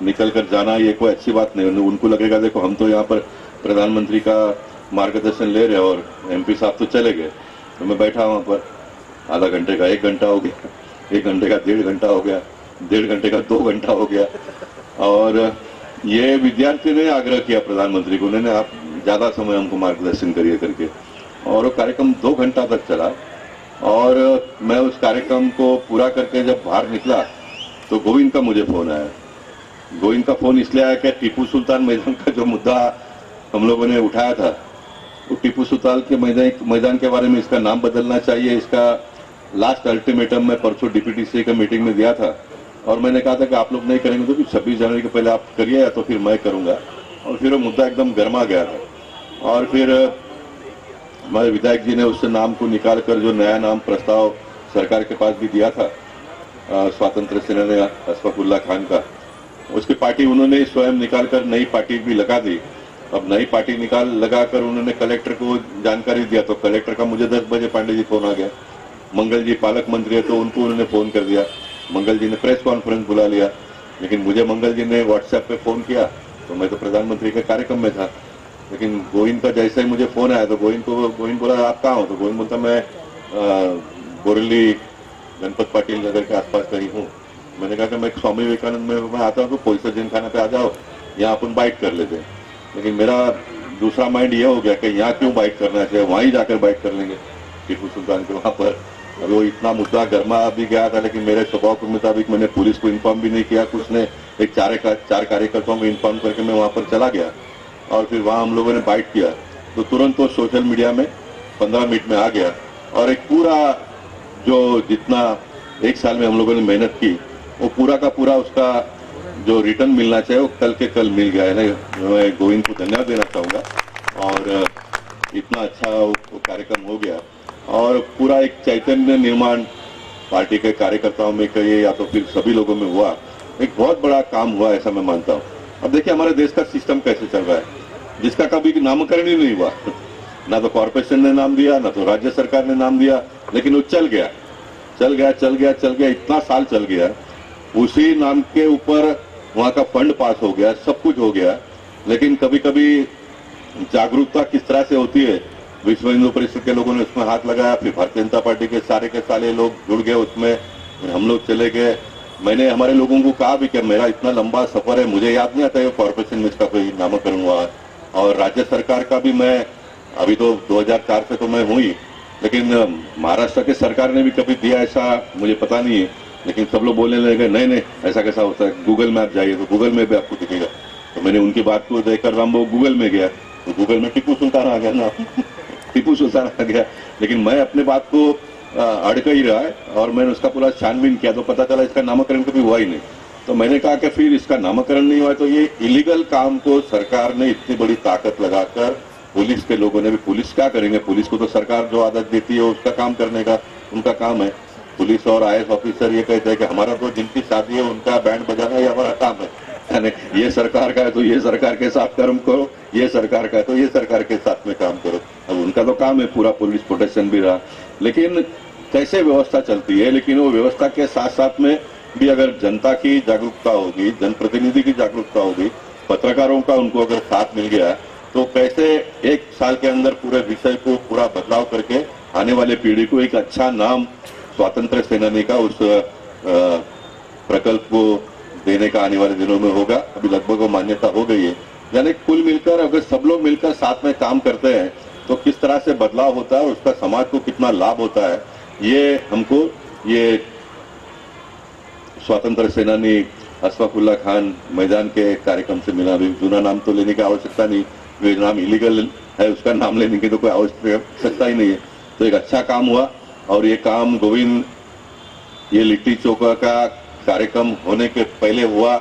निकल कर जाना ये कोई अच्छी बात नहीं। उनको लगेगा देखो हम तो यहाँ पर प्रधानमंत्री का मार्गदर्शन ले रहे और एमपी साहब तो चले गए, तो मैं बैठा वहाँ पर आधा घंटे का 1 घंटा हो गया, 1 घंटे का 1.5 घंटा हो गया, 1.5 घंटे का 2 घंटा हो गया। और ये विद्यार्थी ने आग्रह किया प्रधानमंत्री को, उन्होंने आप ज्यादा समय हमको मार्गदर्शन करिए करके, और वो कार्यक्रम 2 घंटा तक चला। और मैं उस कार्यक्रम को पूरा करके जब बाहर निकला तो गोविंद का मुझे फोन आया। गोविंद का फोन इसलिए आया कि टीपू सुल्तान मैदान का जो मुद्दा हम लोगों ने उठाया था, वो टीपू सुल्तान के मैदान के बारे में इसका नाम बदलना चाहिए, इसका लास्ट अल्टीमेटम मैं परसों डिप्टी सी का मीटिंग में दिया था और मैंने कहा था कि आप लोग नहीं करेंगे तो 26 जनवरी के पहले आप करिए या तो फिर मैं करूंगा। और फिर वो मुद्दा एकदम गर्मा गया था और फिर हमारे विधायक जी ने उस नाम को निकाल कर जो नया नाम प्रस्ताव सरकार के पास भी दिया था स्वतंत्र सेनानी अशफाकुल्लाह खान का, उसकी पार्टी उन्होंने स्वयं निकाल कर नई पार्टी भी लगा दी अब नई पार्टी निकाल लगाकर उन्होंने कलेक्टर को जानकारी दिया, तो कलेक्टर का मुझे 10 बजे पांडे जी फोन आ गया। मंगल जी पालक मंत्री है, तो उनको उन्होंने फोन कर दिया। मंगल जी ने प्रेस कॉन्फ्रेंस बुला लिया, लेकिन मुझे मंगल जी ने व्हाट्सएप पे फोन किया, तो मैं तो प्रधानमंत्री के कार्यक्रम में था। लेकिन गोविंद का जैसे ही मुझे फोन आया, तो गोविंद बोला आप कहाँ हो? तो गोविंद बोलता मैं बोरेली गणपत पाटिल नगर के आसपास कहीं हूँ। मैंने कहा कि मैं स्वामी विवेकानंद में मैं आता हूँ, तो पुलिस जिमखाना पे आ जाओ, यहाँ अपन बाइट कर लेते हैं। लेकिन मेरा दूसरा माइंड ये हो गया कि यहाँ क्यों बाइट करना चाहिए, वहीं जाकर बाइट कर लेंगे टीपू सुल्तान के वहां पर। अब वो इतना मुद्दा गर्मा भी गया था, लेकिन मेरे स्वभाव के मुताबिक मैंने पुलिस को इन्फॉर्म भी नहीं किया। कुछ ने एक चार कार्यकर्ताओं को इन्फॉर्म करके मैं वहां पर चला गया, और फिर वहां हम लोगों ने बाइट किया, तो तुरंत वो सोशल मीडिया में 15 मिनट में आ गया। और एक पूरा जो जितना एक साल में हम लोगों ने मेहनत की, वो पूरा का पूरा उसका जो रिटर्न मिलना चाहिए वो कल के कल मिल गया है ना। मैं गोविंद को धन्यवाद देना चाहूंगा, और इतना अच्छा वो कार्यक्रम हो गया, और पूरा एक चैतन्य निर्माण पार्टी के कार्यकर्ताओं में कहिए या तो फिर सभी लोगों में हुआ, एक बहुत बड़ा काम हुआ, ऐसा मैं मानता हूँ। अब देखिए हमारे देश का सिस्टम कैसे चल रहा है, जिसका कभी नामकरण ही नहीं हुआ, ना तो कॉर्पोरेशन ने नाम दिया, ना तो राज्य सरकार ने नाम दिया, लेकिन वो चल गया, इतना साल चल गया। उसी नाम के ऊपर वहां का फंड पास हो गया, सब कुछ हो गया, लेकिन कभी कभी जागरूकता किस तरह से होती है, विश्व हिंदू परिषद के लोगों ने उसमें हाथ लगाया, फिर भारतीय जनता पार्टी के सारे लोग जुड़ गए उसमें, हम लोग चले गए। मैंने हमारे लोगों को कहा भी कि मेरा इतना लंबा सफर है, मुझे याद नहीं आता है कॉर्पोरेशन में इसका कोई नामकरण हुआ, और राज्य सरकार का भी मैं अभी तो 2004 से तो मैं हूँ ही, लेकिन महाराष्ट्र के सरकार ने भी कभी दिया ऐसा मुझे पता नहीं है। लेकिन सब लोग बोलने लगे नहीं ऐसा कैसा होता है, गूगल मैप जाइए तो गूगल में भी आपको दिखेगा। तो मैंने उनकी बात को देखकर रामबाबू गूगल में गया, तो गूगल में टीपू सुल्तान आ गया ना टीपू सुल्तान आ गया। लेकिन मैं अपने बात को अड़क ही रहा है, और मैंने उसका पूरा छानबीन किया, तो पता चला इसका नामकरण कभी हुआ ही नहीं। तो मैंने कहा कि फिर इसका नामकरण नहीं हुआ, तो ये इलीगल काम को सरकार ने इतनी बड़ी ताकत लगाकर, पुलिस के लोगों ने भी, पुलिस क्या करेंगे, पुलिस को तो सरकार जो आदत देती है उसका काम करने का उनका काम है। पुलिस और IAS ऑफिसर ये कहते हैं कि हमारा तो जिनकी शादी है उनका बैंड बजाना ही हमारा काम है, यानी ये सरकार का है तो ये सरकार के साथ कर्म करो, ये सरकार का है तो ये सरकार के साथ में काम करो। अब उनका तो काम है, पूरा पुलिस प्रोटेक्शन भी रहा, लेकिन कैसे व्यवस्था चलती है। लेकिन वो व्यवस्था के साथ साथ में भी अगर जनता की जागरूकता होगी, जनप्रतिनिधि की जागरूकता होगी, पत्रकारों का उनको अगर साथ मिल गया, तो कैसे एक साल के अंदर पूरे विषय को पूरा बदलाव करके आने वाले पीढ़ी को एक अच्छा नाम स्वातंत्र सेनानी का उस प्रकल्प को देने का आने वाले दिनों में होगा। अभी लगभग वो मान्यता हो गई है। यानी कुल मिलकर अगर सब लोग मिलकर साथ में काम करते हैं तो किस तरह से बदलाव होता है, उसका समाज को कितना लाभ होता है, ये हमको ये स्वतंत्र सेनानी अशफाकुल्ला खान मैदान के कार्यक्रम से मिला। अभी जूना नाम तो लेने की आवश्यकता नहीं, जो नाम इलीगल है उसका नाम लेने की तो कोई आवश्यकता ही नहीं है। तो एक अच्छा काम हुआ, और ये काम गोविंद, ये लिट्टी चोखा का कार्यक्रम होने के पहले हुआ,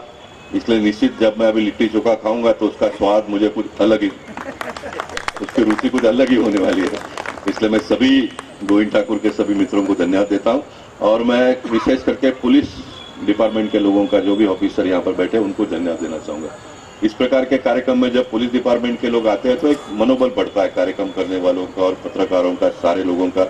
इसलिए निश्चित जब मैं अभी लिट्टी चोखा खाऊंगा तो उसका स्वाद मुझे कुछ अलग ही, उसकी रुचि कुछ अलग ही होने वाली है। इसलिए मैं सभी गोविंद ठाकुर के सभी मित्रों को धन्यवाद देता हूं, और मैं विशेष करके पुलिस डिपार्टमेंट के लोगों का, जो भी ऑफिसर यहाँ पर बैठे उनको धन्यवाद देना चाहूंगा। इस प्रकार के कार्यक्रम में जब पुलिस डिपार्टमेंट के लोग आते हैं तो एक मनोबल बढ़ता है कार्यक्रम करने वालों का और पत्रकारों का, सारे लोगों का।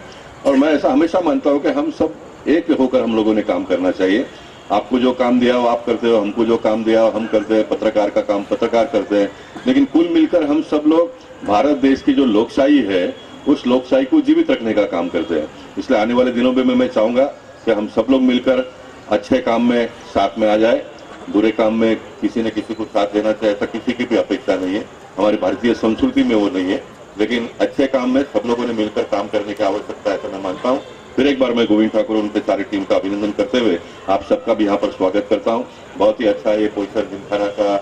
और मैं ऐसा हमेशा मानता हूं कि हम सब एक होकर हम लोगों ने काम करना चाहिए। आपको जो काम दिया हो आप करते हो, हमको जो काम दिया हो हम करते हैं, पत्रकार का काम पत्रकार करते हैं, लेकिन कुल मिलकर हम सब लोग भारत देश की जो लोकशाही है उस लोकशाही को जीवित रखने का काम करते हैं। इसलिए आने वाले दिनों में मैं चाहूंगा कि हम सब लोग मिलकर अच्छे काम में साथ में आ जाए, बुरे काम में किसी न किसी को साथ देना चाहिए, ऐसा किसी की भी अपेक्षा नहीं है, हमारी भारतीय संस्कृति में वो नहीं है। लेकिन अच्छे काम में सब लोगों ने मिलकर काम करने की आवश्यकता है, ऐसा मैं मानता हूँ। फिर एक बार मैं गोविंद ठाकुर और उनके सारी टीम का अभिनंदन करते हुए आप सबका भी यहाँ पर स्वागत करता हूँ। बहुत ही अच्छा ये पोईसर जिमखाना का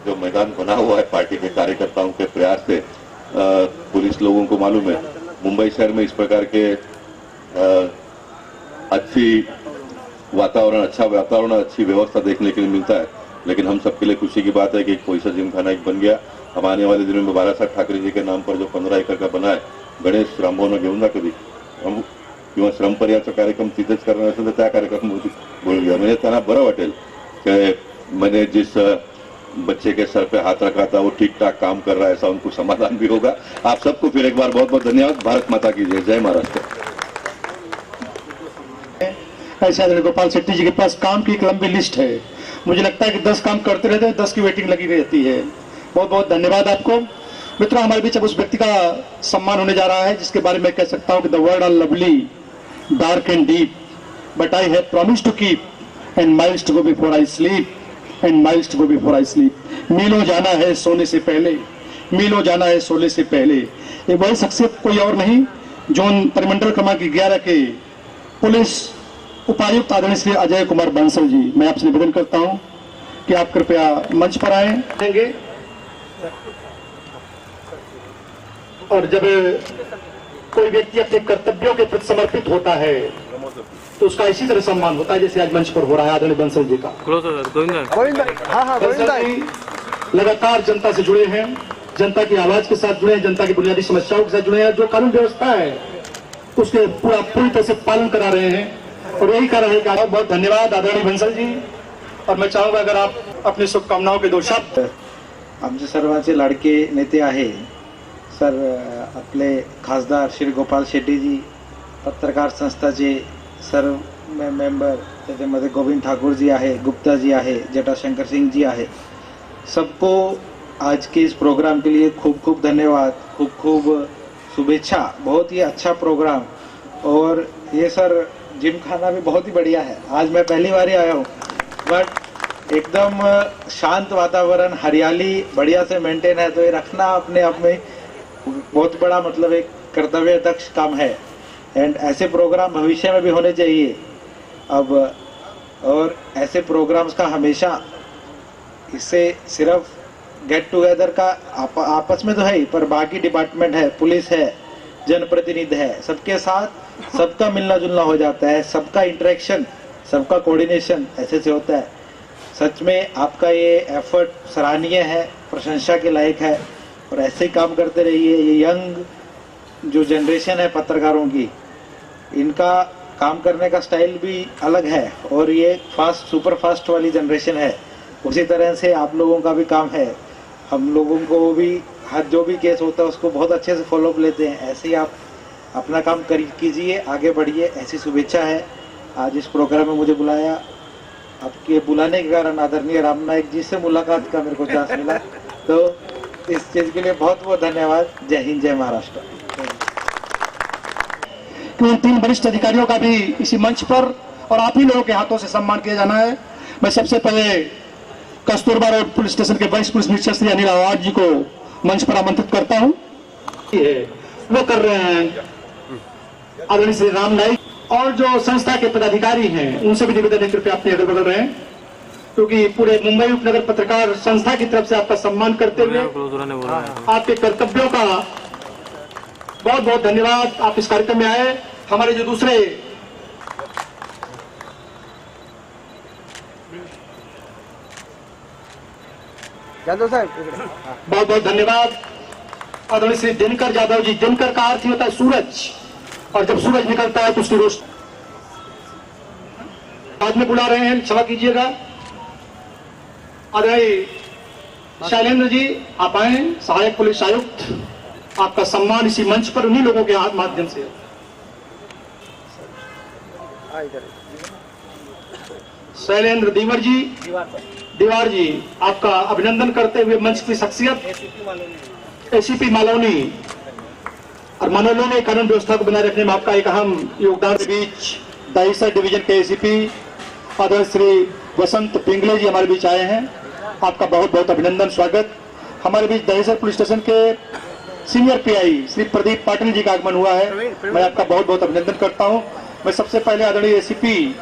जो मैदान बना हुआ है पार्टी के कार्यकर्ताओं के प्रयास से। पुलिस लोगों को मालूम है मुंबई शहर में इस प्रकार के अच्छा वातावरण, अच्छी व्यवस्था देखने के लिए मिलता है, लेकिन हम सबके लिए खुशी की बात है कि पोईसर जिमखाना एक बन गया। हम आने वाले दिनों में बाळासाहेब ठाकरे जी के नाम पर जो 15 एकड़ का बना है, गणेश रामभाऊंना घेऊन जा कधी किंवा श्रमपर्याचा कार्यक्रम तिथेच करणार असेल तर त्या कार्यक्रम बोल गया, म्हणजे त्यांना बरं वाटेल की मैंने जिस बच्चे के सर पे हाथ रखा था वो ठीक ठाक काम कर रहा है, ऐसा उनको समाधान भी होगा। आप सबको फिर एक बार बहुत बहुत धन्यवाद। भारत माता की जय। जय महाराष्ट्र। ऐसे आदरणीय गोपाल शेट्टी जी के पास काम की एक लंबी लिस्ट है। मुझे लगता है कि 10 काम करते रहते हैं, 10 की वेटिंग लगी रहती है। बहुत बहुत धन्यवाद आपको। मित्रों, हमारे बीच अब उस व्यक्ति का सम्मान होने जा रहा है जिसके बारे में कह सकता हूं कि the word are lovely, dark and deep, but I have promised to keep and miles to go before I sleep, and miles to go before I sleep. मीलों जाना है सोने से पहले, मीलों जाना है सोने से पहले। ये वही शख्सियत कोई और नहीं, जोन परिमंडल क्रमांक 11 के पुलिस उपायुक्त आदरणीय श्री अजय कुमार बंसल जी। मैं आपसे निवेदन करता हूं कि आप कृपया मंच पर आए। और जब कोई व्यक्ति अपने कर्तव्यों के प्रति समर्पित होता है तो उसका इसी तरह सम्मान होता है जैसे आज मंच पर हो रहा है आदरणीय बंसल जी का। गोविंद भाई, हाँ गोविंद भाई लगातार जनता से जुड़े हैं, जनता की आवाज के साथ जुड़े हैं, जनता की बुनियादी समस्याओं के साथ जुड़े हैं। जो कानून व्यवस्था है उसके पूरी तरह से पालन करा रहे हैं और यही कारण है कि बहुत बहुत धन्यवाद आदरणीय बंसल जी। और मैं चाहूंगा अगर आप अपनी शुभकामनाओं के 2 शब्द। आमचे सर्वांचे लाडके नेते आहे सर आपले खासदार श्री गोपाल शेट्टीजी, पत्रकार संस्थाचे सर्व मेंबर, त्याच्यामध्ये गोविंद ठाकुर जी आहे, गुप्ता जी आहे, जटाशंकर सिंह जी आहे। सबको आज के इस प्रोग्राम के लिए खूब खूब धन्यवाद, खूब खूब शुभेच्छा। बहुत ही अच्छा प्रोग्राम। और ये सर जिम खाना भी बहुत ही बढ़िया है। आज मैं पहली बार ही आया हूँ, बट एकदम शांत वातावरण, हरियाली बढ़िया से मेंटेन है। तो ये रखना अपने आप में बहुत बड़ा मतलब एक कर्तव्य दक्ष काम है। एंड ऐसे प्रोग्राम भविष्य में भी होने चाहिए अब। और ऐसे प्रोग्राम्स का हमेशा, इससे सिर्फ गेट टुगेदर का आपस में तो है ही, पर बाकी डिपार्टमेंट है, पुलिस है, जनप्रतिनिधि है, सबके साथ सबका मिलना जुलना हो जाता है, सबका इंटरेक्शन, सबका कोऑर्डिनेशन ऐसे से होता है। सच में आपका ये एफर्ट सराहनीय है, प्रशंसा के लायक है और ऐसे ही काम करते रहिए। ये यंग जो जनरेशन है पत्रकारों की, इनका काम करने का स्टाइल भी अलग है और ये फास्ट, सुपर फास्ट वाली जनरेशन है। उसी तरह से आप लोगों का भी काम है। हम लोगों को भी हर जो भी केस होता है उसको बहुत अच्छे से फॉलोअप लेते हैं। ऐसे ही आप अपना काम कीजिए, आगे बढ़िए, ऐसी शुभेच्छा है। आज इस प्रोग्राम में मुझे बुलाया, आपके बुलाने के कारण आदरणीय राम नाईक जी से मुलाकात का मेरे को चांस मिला, तो इस चीज के लिए बहुत बहुत धन्यवाद। जय हिंद, जय महाराष्ट्र। उन 3 वरिष्ठ अधिकारियों का भी इसी मंच पर और आप ही लोगों के हाथों से सम्मान किया जाना है। मैं सबसे पहले कस्तूरबा रोड पुलिस स्टेशन के वरिष्ठ पुलिस निरीक्षक श्री अनिल अवार्ड जी को मंच पर आमंत्रित करता हूं। वो कर रहे हैं आदरणीय श्री राम नाईक। और जो संस्था के पदाधिकारी हैं उनसे भी निवेदन है कृपया अपने अगल बगल रहें, क्योंकि पूरे मुंबई उपनगर पत्रकार संस्था की तरफ से आपका सम्मान करते हुए आपके कर्तव्यों का बहुत बहुत धन्यवाद। आप इस कार्यक्रम में आए। हमारे जो दूसरे जाधव साहब, बहुत बहुत धन्यवाद आदरणीय श्री दिनकर यादव जी। दिनकर का अर्थ होता है सूरज, और जब सूरज निकलता है तो उसकी रोशनी। बाद में बुला रहे हैं, क्षमा कीजिएगा। आदरणीय शैलेंद्र जी आप आए, सहायक पुलिस आयुक्त। आपका सम्मान इसी मंच पर उन्हीं लोगों के माध्यम से। शैलेंद्र दीवार जी आपका अभिनंदन करते हुए मंच की शख्सियत एसीपी मालौनी और मनोलो ने कानून व्यवस्था को बनाए रखने में आपका एक अहम योगदान। के बीच दहिसर डिवीजन के एसीपी आदरणीय श्री वसंत पिंगले जी हमारे बीच आए हैं। आपका बहुत बहुत अभिनंदन, स्वागत। हमारे बीच दहिसर पुलिस स्टेशन के सीनियर पीआई श्री प्रदीप पाटिल जी का आगमन हुआ है। मैं आपका बहुत बहुत अभिनंदन करता हूं। मैं सबसे पहले आदरणीय एसीपी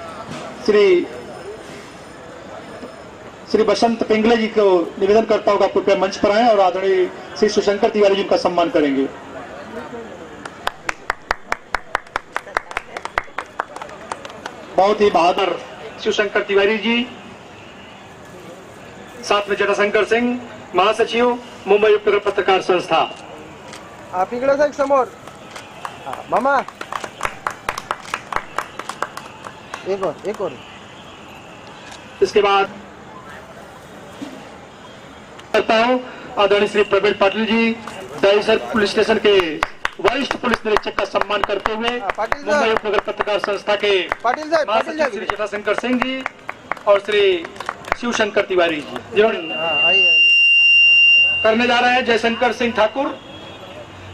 श्री वसंत पिंगले जी को निवेदन करता हूं कि आप कृपया मंच पर आए और आदरणीय श्री शिवशंकर तिवारी जी का सम्मान करेंगे। बहुत ही बहादुर शिवशंकर तिवारी जी, साथ में जटाशंकर सिंह महासचिव मुंबई उपनगर पत्रकार संस्था। आप इकडे साहेब समोर। मामा एक और। इसके बाद करता हूँ आदरणीय श्री प्रवीण पाटिल जी, दहिसर पुलिस स्टेशन के वरिष्ठ पुलिस निरीक्षक का सम्मान करते हुए मुंबई उपनगर पत्रकार संस्था के महासचिव श्री जटाशंकर सिंह जी और श्री शिवशंकर तिवारी जी जिन्होंने करने जा रहे हैं। जयशंकर सिंह ठाकुर,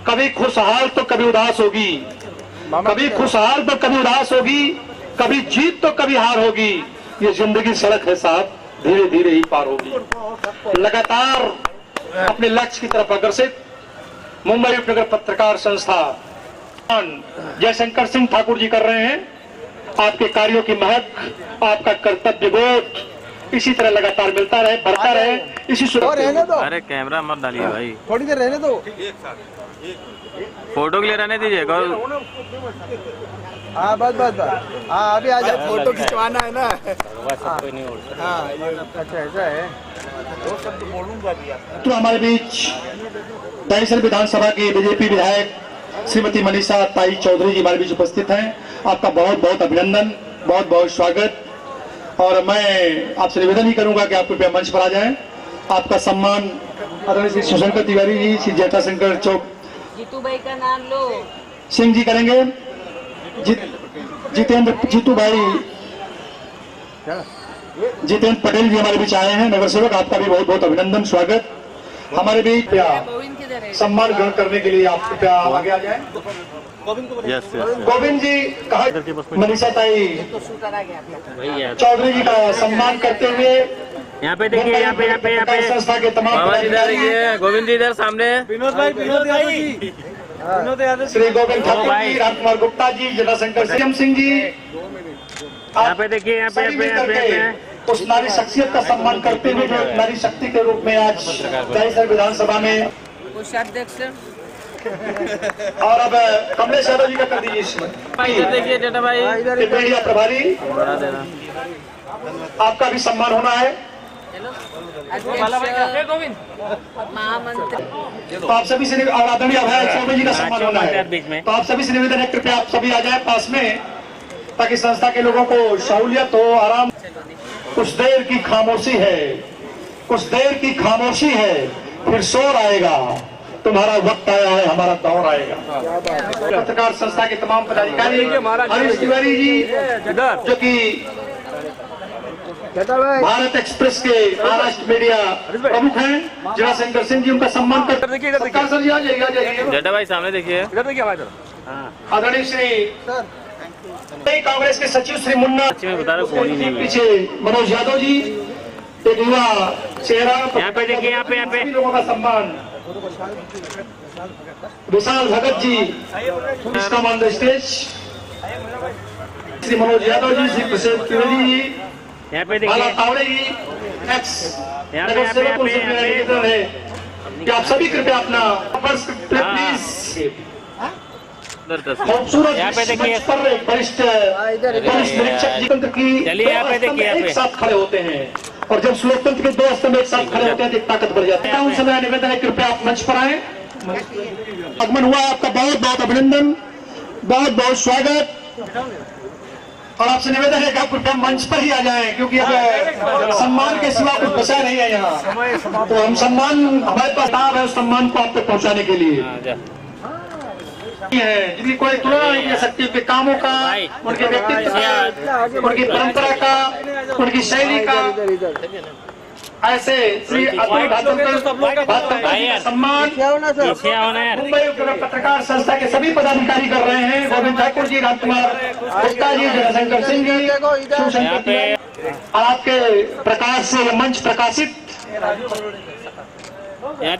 कभी खुशहाल तो कभी उदास होगी, कभी खुशहाल तो कभी उदास होगी, कभी जीत तो कभी हार होगी, ये जिंदगी सड़क है साहब, धीरे धीरे ही पार होगी। लगातार अपने लक्ष्य की तरफ अग्रसित मुंबई उपनगर पत्रकार संस्था जयशंकर सिंह ठाकुर जी कर रहे हैं। आपके कार्यों की महक, आपका कर्तव्य बोध इसी तरह लगातार मिलता रहे, बढ़ता रहे, इसी अरे कैमरा मत डालिए भाई, थोड़ी देर रहने दो, फोटो के लिए रहने दीजिए। हाँ बस बस बस, हाँ अभी आ जाए, फोटो खिंचवाना है ना। हाँ अच्छा ऐसा है। तो हमारे बीच दहिसर विधानसभा की बीजेपी विधायक श्रीमती मनीषा ताई चौधरी जी हमारे बीच उपस्थित हैं। आपका बहुत बहुत अभिनंदन, बहुत बहुत स्वागत। और मैं आपसे निवेदन ही करूंगा कि आप कृपया मंच पर आ जाएं। आपका सम्मान आदरणीय श्री शिवशंकर तिवारी जी, श्री जटाशंकर चौक जीतू भाई का नाम लो, सिंह जी करेंगे। जीतू भाई जितेंद्र पटेल जी हमारे बीच आए हैं, नगर सेवक, आपका भी बहुत बहुत अभिनंदन, स्वागत। हमारे बीच सम्मान ग्रहण करने के लिए आप कृपया आगे आ जाएं। गोविंद जी कहा, मनीषा ताई चौधरी जी का सम्मान करते हुए यहाँ पे देखिए, यहाँ पे संस्था के तमाम गोविंद जी इधर सामने, श्री गोविंद ठाकुर जी, राम कुमार गुप्ता जी, जटाशंकर सिंह जी, यहाँ पे देखिए, यहाँ पे उस नारी शख्सियत का सम्मान करते हुए जो नारी शक्ति के रूप में आज दहिसर विधानसभा में कोषाध्यक्ष। और अब कमलेश यादव जी का कर दीजिए इसमें। देखिए जटा भाई, मीडिया प्रभारी, आपका भी सम्मान होना है। महामंत्री, तो आप सभी से और आदरणीय अभय चौबे जी का सम्मान होना है। तो आप सभी से निवेदन है, कृपया आप सभी आ जाए पास में, ताकि संस्था के लोगों को सहूलियत हो, आराम। कुछ देर की खामोशी है, कुछ देर की खामोशी है, फिर शोर आएगा, तुम्हारा वक्त आया है, हमारा दौर आएगा। पत्रकार संस्था के तमाम पदाधिकारी, हरीश तिवारी जी जो कि भारत एक्सप्रेस के महाराष्ट्र मीडिया प्रमुख हैं, जटाशंकर सिंह जी, उनका सम्मान करते हैं। सर जी आ जाइए, जटा भाई सामने देखिए, आदरणीय श्री कांग्रेस के सचिव श्री मुन्ना, पीछे मनोज यादव जी, एक युवा चेहरा, यहाँ पे देखिए, यहाँ पे लोगों का सम्मान, Vishal Bhagat ji on the stage, Shri Manoj Yadav ji, Shri Prasad Trivedi ji, यहाँ पे देखिए, तावड़े जी, आप सभी कृपया अपना प्लीज खूबसूरत पर वरिष्ठ निरीक्षक जी तंत्र की एक साथ खड़े होते हैं, और जब लोकतंत्र के दो स्तंभ एक साथ खड़े होते हैं तो ताकत बढ़ जाती है। उन समय निवेदन है, कृपया आप मंच पर आए। आगमन हुआ, आपका बहुत बहुत अभिनंदन, बहुत बहुत स्वागत। और आपसे निवेदन है कि आप कृपया मंच पर ही आ जाएं, क्योंकि अब सम्मान के सिवा कुछ बचा नहीं है यहाँ। तो हम सम्मान, हमारे पास ताब है उस सम्मान को आप तक पहुँचाने के लिए है, जिनकी कोई तुलना नहीं कर सकती, उनके कामों का, उनके व्यक्तित्व का, उनकी परंपरा का, उनकी शैली का। ऐसे श्री अतुल सम्मान मुंबई उपनगर पत्रकार संस्था के सभी पदाधिकारी कर रहे हैं। गोविंद ठाकुर जी, राम कुमार गुप्ता जी, जटाशंकर सिंह जी, आपके प्रकाश से मंच प्रकाशित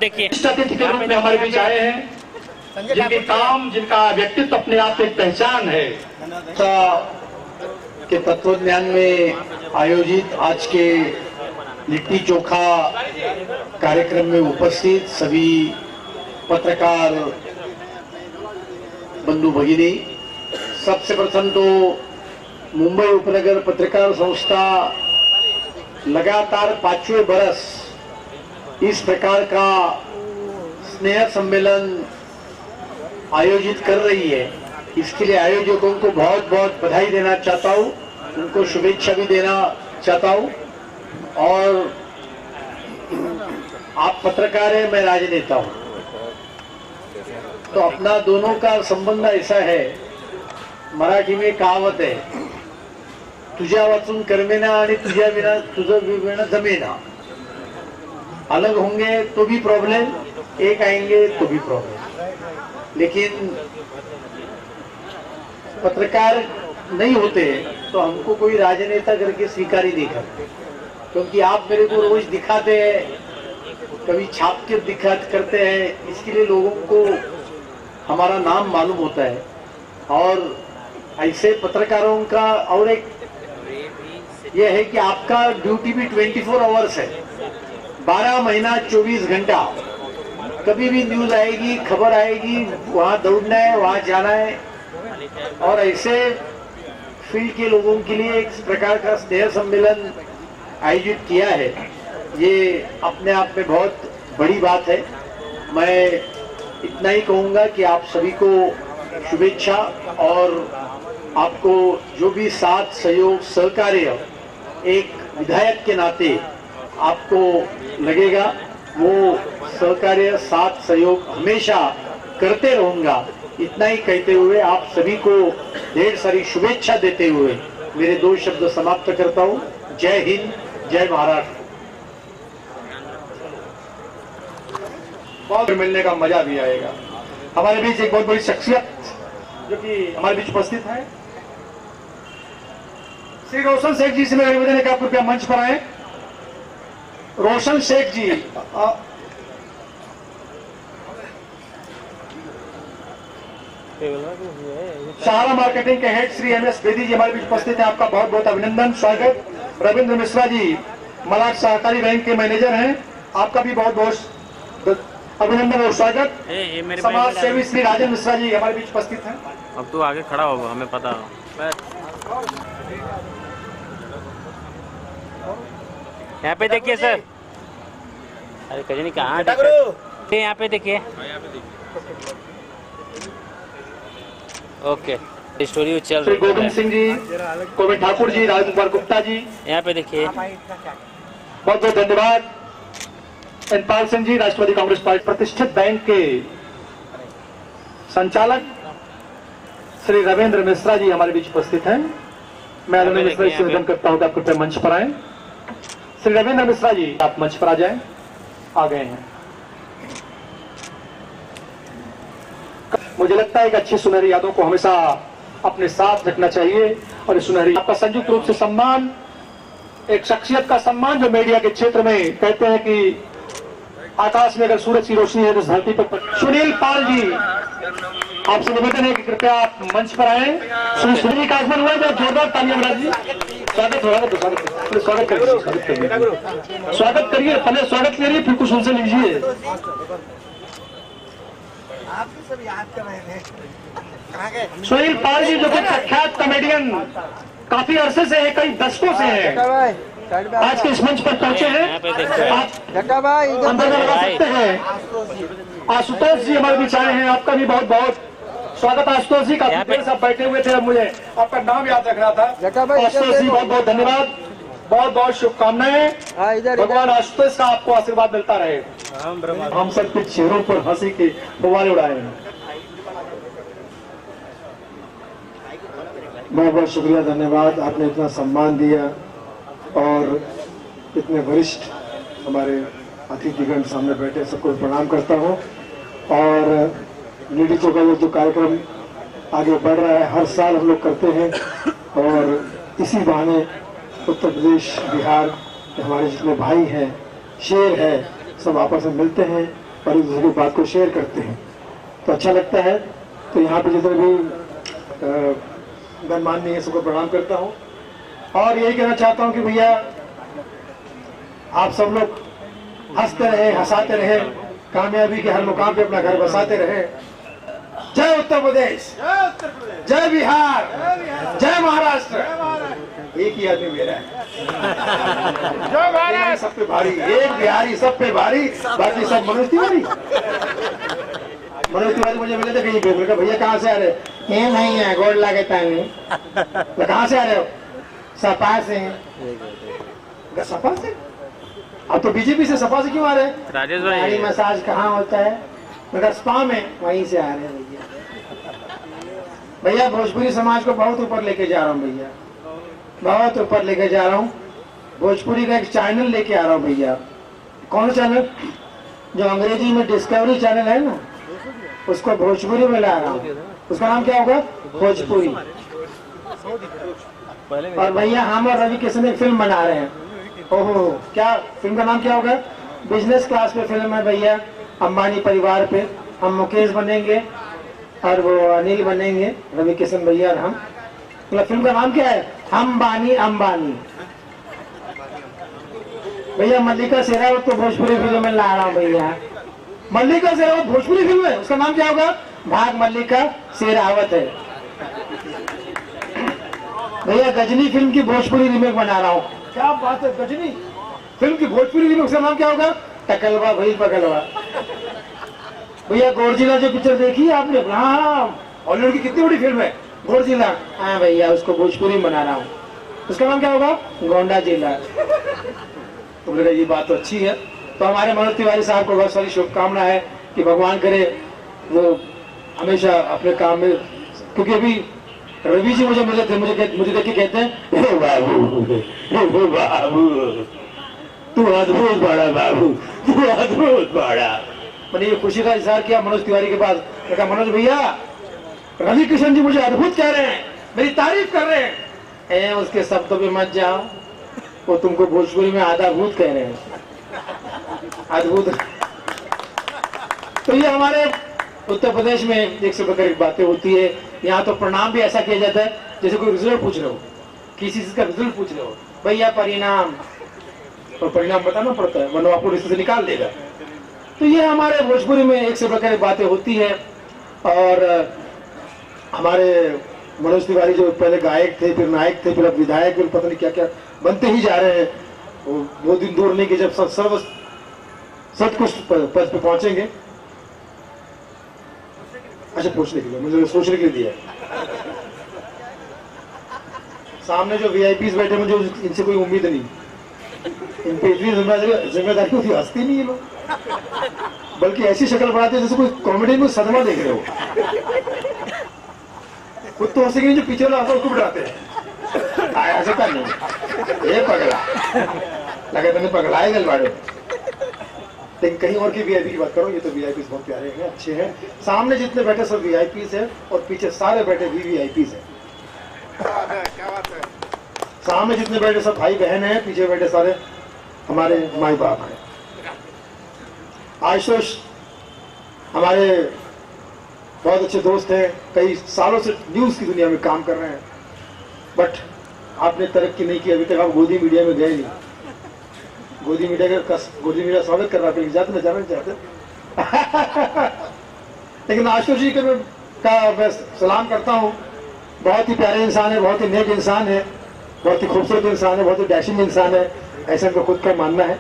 देखिए अतिथि के रूप में हमारे बीच आए हैं, जिनके काम, जिनका व्यक्तित्व अपने आप एक पहचान है। के तत्वज्ञान में आयोजित आज के लिट्टी चोखा कार्यक्रम में उपस्थित सभी पत्रकार बंधु भगिनी, सबसे प्रथम तो मुंबई उपनगर पत्रकार संस्था लगातार 5वें बरस इस प्रकार का स्नेह सम्मेलन आयोजित कर रही है। इसके लिए आयोजकों को बहुत बहुत बधाई देना चाहता हूँ, उनको शुभेच्छा भी देना चाहता हूँ। और आप पत्रकार है, मैं राजनेता हूं, तो अपना दोनों का संबंध ऐसा है, मराठी में कहावत है, तुझ्या वाचून कर्मेना आणि तुझ्या विना तुझं विना जमेना। अलग होंगे तो भी प्रॉब्लम, एक आएंगे तो भी प्रॉब्लम। लेकिन पत्रकार नहीं होते तो हमको कोई राजनेता करके स्वीकार ही नहीं करते, क्योंकि आप मेरे को रोज दिखाते हैं, कभी छाप के दिखा करते हैं, इसके लिए लोगों को हमारा नाम मालूम होता है। और ऐसे पत्रकारों का और एक यह है कि आपका ड्यूटी भी 24 आवर्स है, 12 महीना 24 घंटा। कभी भी न्यूज आएगी, खबर आएगी, वहां दौड़ना है, वहां जाना है। और ऐसे फील्ड के लोगों के लिए एक प्रकार का स्नेह सम्मेलन आयोजित किया है, ये अपने आप में बहुत बड़ी बात है। मैं इतना ही कहूंगा कि आप सभी को शुभेच्छा, और आपको जो भी साथ सहयोग सहकार्य एक विधायक के नाते आपको लगेगा, वो सहकार्य साथ सहयोग हमेशा करते रहूंगा। इतना ही कहते हुए आप सभी को ढेर सारी शुभेच्छा देते हुए मेरे 2 शब्द समाप्त करता हूं। जय हिंद, जय महाराष्ट्र। बहुत मिलने का मजा भी आएगा। हमारे बीच एक बहुत बड़ी शख्सियत जो कि हमारे बीच उपस्थित है, श्री रोशन शेख जी से मैं निवेदन है कि आप कृपया मंच पर आए। रोशन शेख जी, सहारा मार्केटिंग के head Shri M S Bedi ji हमारे बीच उपस्थित है, आपका बहुत बहुत अभिनंदन, स्वागत। रविंद्र मिश्रा जी मलाड सहकारी बैंक के मैनेजर हैं, आपका भी बहुत बहुत अभिनंदन और स्वागत। समाज सेवी श्री राजेंद्र मिश्रा जी हमारे बीच उपस्थित हैं। अब तू आगे खड़ा होगा, हमें पता हो। यहाँ पे देखिए सर, अरे कजनी कहाँ यहाँ पे देखिए। ओके, स्टोरी चल रही है। गोविंद सिंह जी, गोविंद ठाकुर जी, राजकुमार गुप्ता जी, यहाँ पे देखिए। बहुत बहुत धन्यवाद। पाल सिंह जी, राष्ट्रवादी कांग्रेस पार्टी प्रतिष्ठित बैंक के संचालक श्री रविंद्र मिश्रा जी हमारे बीच उपस्थित हैं। मैं रविंद्र मिश्रा जी से निवेदन करता हूं कि आप कृपया मंच पर आए। श्री रविंद्र मिश्रा जी, आप मंच पर आ जाएं। आ गए हैं। मुझे लगता है कि अच्छी सुनहरी यादों को हमेशा अपने साथ रखना चाहिए, और इस सुनहरी आपका संयुक्त रूप से सम्मान, एक शख्सियत का सम्मान जो मीडिया के क्षेत्र में कहते हैं कि आकाश में अगर सूरज की रोशनी है तो धरती पर। सुनील पाल जी, आपसे निवेदन है कि कृपया आप मंच पर आए। श्री सुनील का आगमन हुआ, जोरदार तालियां बजा जी। स्वागत हो, स्वागत करिए, स्वागत करिए, पहले स्वागत करिए, फिर कुछ उनसे लीजिए। सुनील पाल जी जो कि प्रख्यात कॉमेडियन काफी अरसे से है, कई दशकों से है, आज के इस मंच पर पहुंचे हैं। आप अंदाजा लगा सकते हैं। आशुतोष जी हमारे बीच आए हैं, आपका भी बहुत बहुत स्वागत। आशुतोष जी, काफी देर से आप बैठे हुए थे, मुझे आपका नाम याद रख रहा था। आशुतोष जी, बहुत बहुत धन्यवाद, बहुत बहुत शुभकामनाएं। भगवान आशुतोष का आपको आशीर्वाद मिलता रहे। हम सब कुछ चेहरों पर हंसी के फव्वारे उड़ाए हैं। बहुत बहुत शुक्रिया, धन्यवाद, आपने इतना सम्मान दिया और इतने वरिष्ठ हमारे अतिथिगण सामने बैठे, सबको प्रणाम करता हूं। और नीडितो का जो कार्यक्रम आगे बढ़ रहा है, हर साल हम लोग करते हैं, और इसी बहाने उत्तर प्रदेश, बिहार के हमारे जितने भाई हैं, शेर है, सब आपस में मिलते हैं और एक दूसरे की बात को शेयर करते हैं, तो अच्छा लगता है। तो यहाँ पे जितने भी गणमान्य है, सबको प्रणाम करता हूँ। और यही कहना चाहता हूं कि भैया आप सब लोग हंसते रहे, हंसाते रहे, कामयाबी के हर मुकाम पे अपना घर बसाते रहे। जय उत्तर प्रदेश, जय बिहार, जय महाराष्ट्र। एक ही आदमी मेरा है, जो भारत सब पे भारी, एक बिहारी सब पे भारी, बाकी सब मनोज तिवारी। मनोज तिवारी मुझे मिले थे कहीं पे, बोले भैया कहाँ से आ रहे? ये नहीं है, गोड़ लागे तानी। कहाँ से आ रहे हो? सपा से। सपा से? आप तो बीजेपी से सपा से क्यों आ रहे हैं? राजेश गाड़ी भाई मसाज कहाँ होता है? मगर स्पा में, वहीं से आ रहे हैं भैया। भैया भोजपुरी समाज को बहुत ऊपर लेके जा रहा हूँ भैया, बहुत ऊपर लेके जा रहा हूँ। भोजपुरी का एक चैनल लेके आ रहा हूँ भैया। कौन सा चैनल? जो अंग्रेजी में डिस्कवरी चैनल है ना, उसको भोजपुरी में ला रहा हूँ। उसका नाम क्या होगा? भोजपुरी। और भैया हम और रवि किशन एक फिल्म बना रहे हैं। ओहो, क्या फिल्म का नाम क्या होगा? बिजनेस क्लास पे फिल्म है भैया, अंबानी परिवार पे। हम मुकेश बनेंगे और वो अनिल बनेंगे, रवि किशन भैया और हम। मतलब फिल्म का नाम क्या है? हम बानी अंबानी। भैया मल्लिका शेरावत को भोजपुरी फिल्म में ला रहा हूँ भैया। मल्लिका शेरावत भोजपुरी फिल्म है, उसका नाम क्या होगा? भाग मल्लिका शेरावत है भैया। गजनी फिल्म की भोजपुरी रीमेक बना रहा हूँ। क्या बात है, गजनी फिल्म की भोजपुरी रीमेक, उसका नाम क्या होगा? टकलवा भाई पकलवा। भैया गोडजिला जो पिक्चर देखी है आपने? हाँ, हॉलीवुड की कितनी बड़ी फिल्म है गोडजिला। हाँ भैया, उसको भोजपुरी में बना रहा हूँ। उसका नाम क्या होगा? गोंडा जिला। तो बोलेगा ये बात तो अच्छी है। तो हमारे मनोज तिवारी साहब को बहुत सारी शुभकामना है कि भगवान करे वो हमेशा अपने काम में, क्योंकि अभी रवि जी मुझे देख के कहते हैं, हे बाबू तू अद्भुत बड़ा बाबू, तू अद्भुत बड़ा। मैंने ये खुशी का इजहार किया मनोज तिवारी के पास। कहा मनोज भैया, रवि किशन जी मुझे अद्भुत कह रहे हैं, मेरी तारीफ कर रहे हैं। उसके शब्दों पे मत जाओ, वो तुमको भोजपुरी में आधा भूत कह रहे हैं, अद्भुत। तो ये हमारे उत्तर प्रदेश में एक से बढ़कर एक बातें होती है। यहाँ तो प्रणाम भी ऐसा किया जाता है जैसे कोई रिजल्ट पूछ रहे हो, किसी चीज का रिजल्ट पूछ रहे हो, भैया परिणाम, और परिणाम बताना पड़ता है वरना आपको रिश्ते से निकाल देगा। तो ये हमारे भोजपुरी में एक से बढ़कर बातें होती है। और हमारे मनोज तिवारी जो पहले गायक थे, फिर नायक थे, फिर अब विधायक, फिर पता नहीं क्या क्या बनते ही जा रहे हैं। वो दिन दूर नहीं कि जब सब कुछ पद पे पहुंचेंगे। अच्छा, पूछने के लिए मुझे सोचने के लिए दिया। सामने जो वीआईपीज बैठे, मुझे इनसे कोई उम्मीद नहीं, इन पे इतनी जिम्मेदारी होती, हंसती नहीं ये लोग, बल्कि ऐसी शक्ल बनाते हैं जैसे कोई कॉमेडी में सदमा देख रहे हो। खुद तो हंसेंगे, जो पीछे वाला उसको बिठाते हैं, ऐसे कर नहीं, ये पगला लगे मैंने पगलाए गलवाड़े। लेकिन कहीं और की वीआईपी की बात करो, ये तो वीआईपी बहुत प्यारे हैं, अच्छे हैं। सामने जितने बैठे सब वीआईपीज हैं और पीछे सारे बैठे भी वीआईपीज हैं। सामने जितने बैठे सब भाई बहन हैं, पीछे बैठे सारे हमारे माई बाप हैं। आशुष हमारे बहुत अच्छे दोस्त हैं, कई सालों से न्यूज की दुनिया में काम कर रहे हैं, बट आपने तरक्की नहीं की अभी तक। आप गोदी मीडिया में गए नहीं। गोदी मीडिया स्वागत कर रहा है, जाते न जाना चाहते। लेकिन आशुष जी का मैं सलाम करता हूँ। बहुत ही प्यारे इंसान है, बहुत ही नेक इंसान है, बहुत ही खूबसूरत इंसान है, बहुत ही डैशिंग इंसान है, ऐसा उनको खुद का मानना है।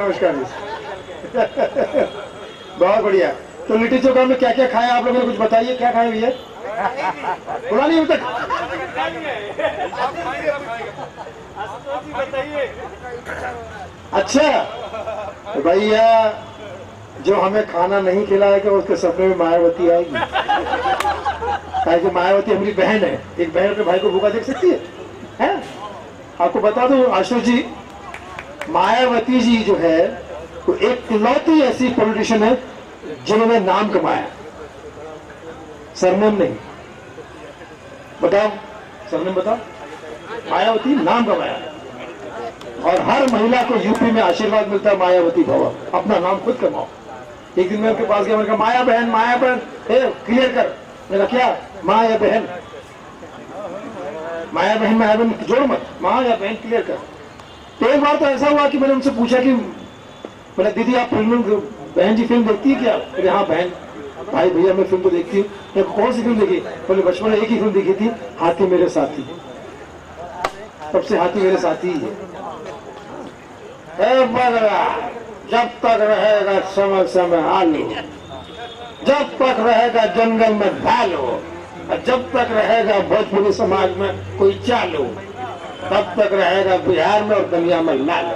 नमस्कार जी। बहुत बढ़िया। तो लिट्टी चोखा में क्या क्या खाया आप लोगों ने, कुछ बताइए, क्या खाया भैया? बोला नहीं अभी तक? अच्छा तो भैया, जो हमें खाना नहीं खिलाएगा उसके सपने में मायावती आएगी। मायावती हमारी बहन है, एक बहन अपने भाई को भूखा देख सकती है? आपको बता दो आशुष जी, मायावती जी जो है वो एक इकलौती ऐसी पॉलिटिशियन है जिन्होंने नाम कमाया, सरनेम नहीं। बताओ सरनेम बताओ। मायावती नाम कमाया, और हर महिला को यूपी में आशीर्वाद मिलता है, मायावती भव, अपना नाम खुद कमाओ। एक दिन मैं उनके पास गया, मैंने कहा माया बहन क्लियर कर। मैंने कहा क्या? माँ या बहन, माया बहन जोड़ मत, माँ या बहन क्लियर कर। तो एक बार तो ऐसा हुआ कि मैंने उनसे पूछा कि मैंने दीदी आप फिल्म, बहन जी फिल्म देखती है क्या? बोले हाँ बहन, भाई भैया मैं फिल्म तो देखती हूँ। कौन सी फिल्म देखी? बोले बचपन में एक ही फिल्म देखी थी, हाथी मेरे साथी। तब से हाथी मेरे साथी ही है। जब तक रहेगा समय समय आलू, जब तक रहेगा जंगल में भालू, और जब तक रहेगा भोजपुरी समाज में कोई चालू। तब तक रहेगा बिहार में और दुनिया में लाल।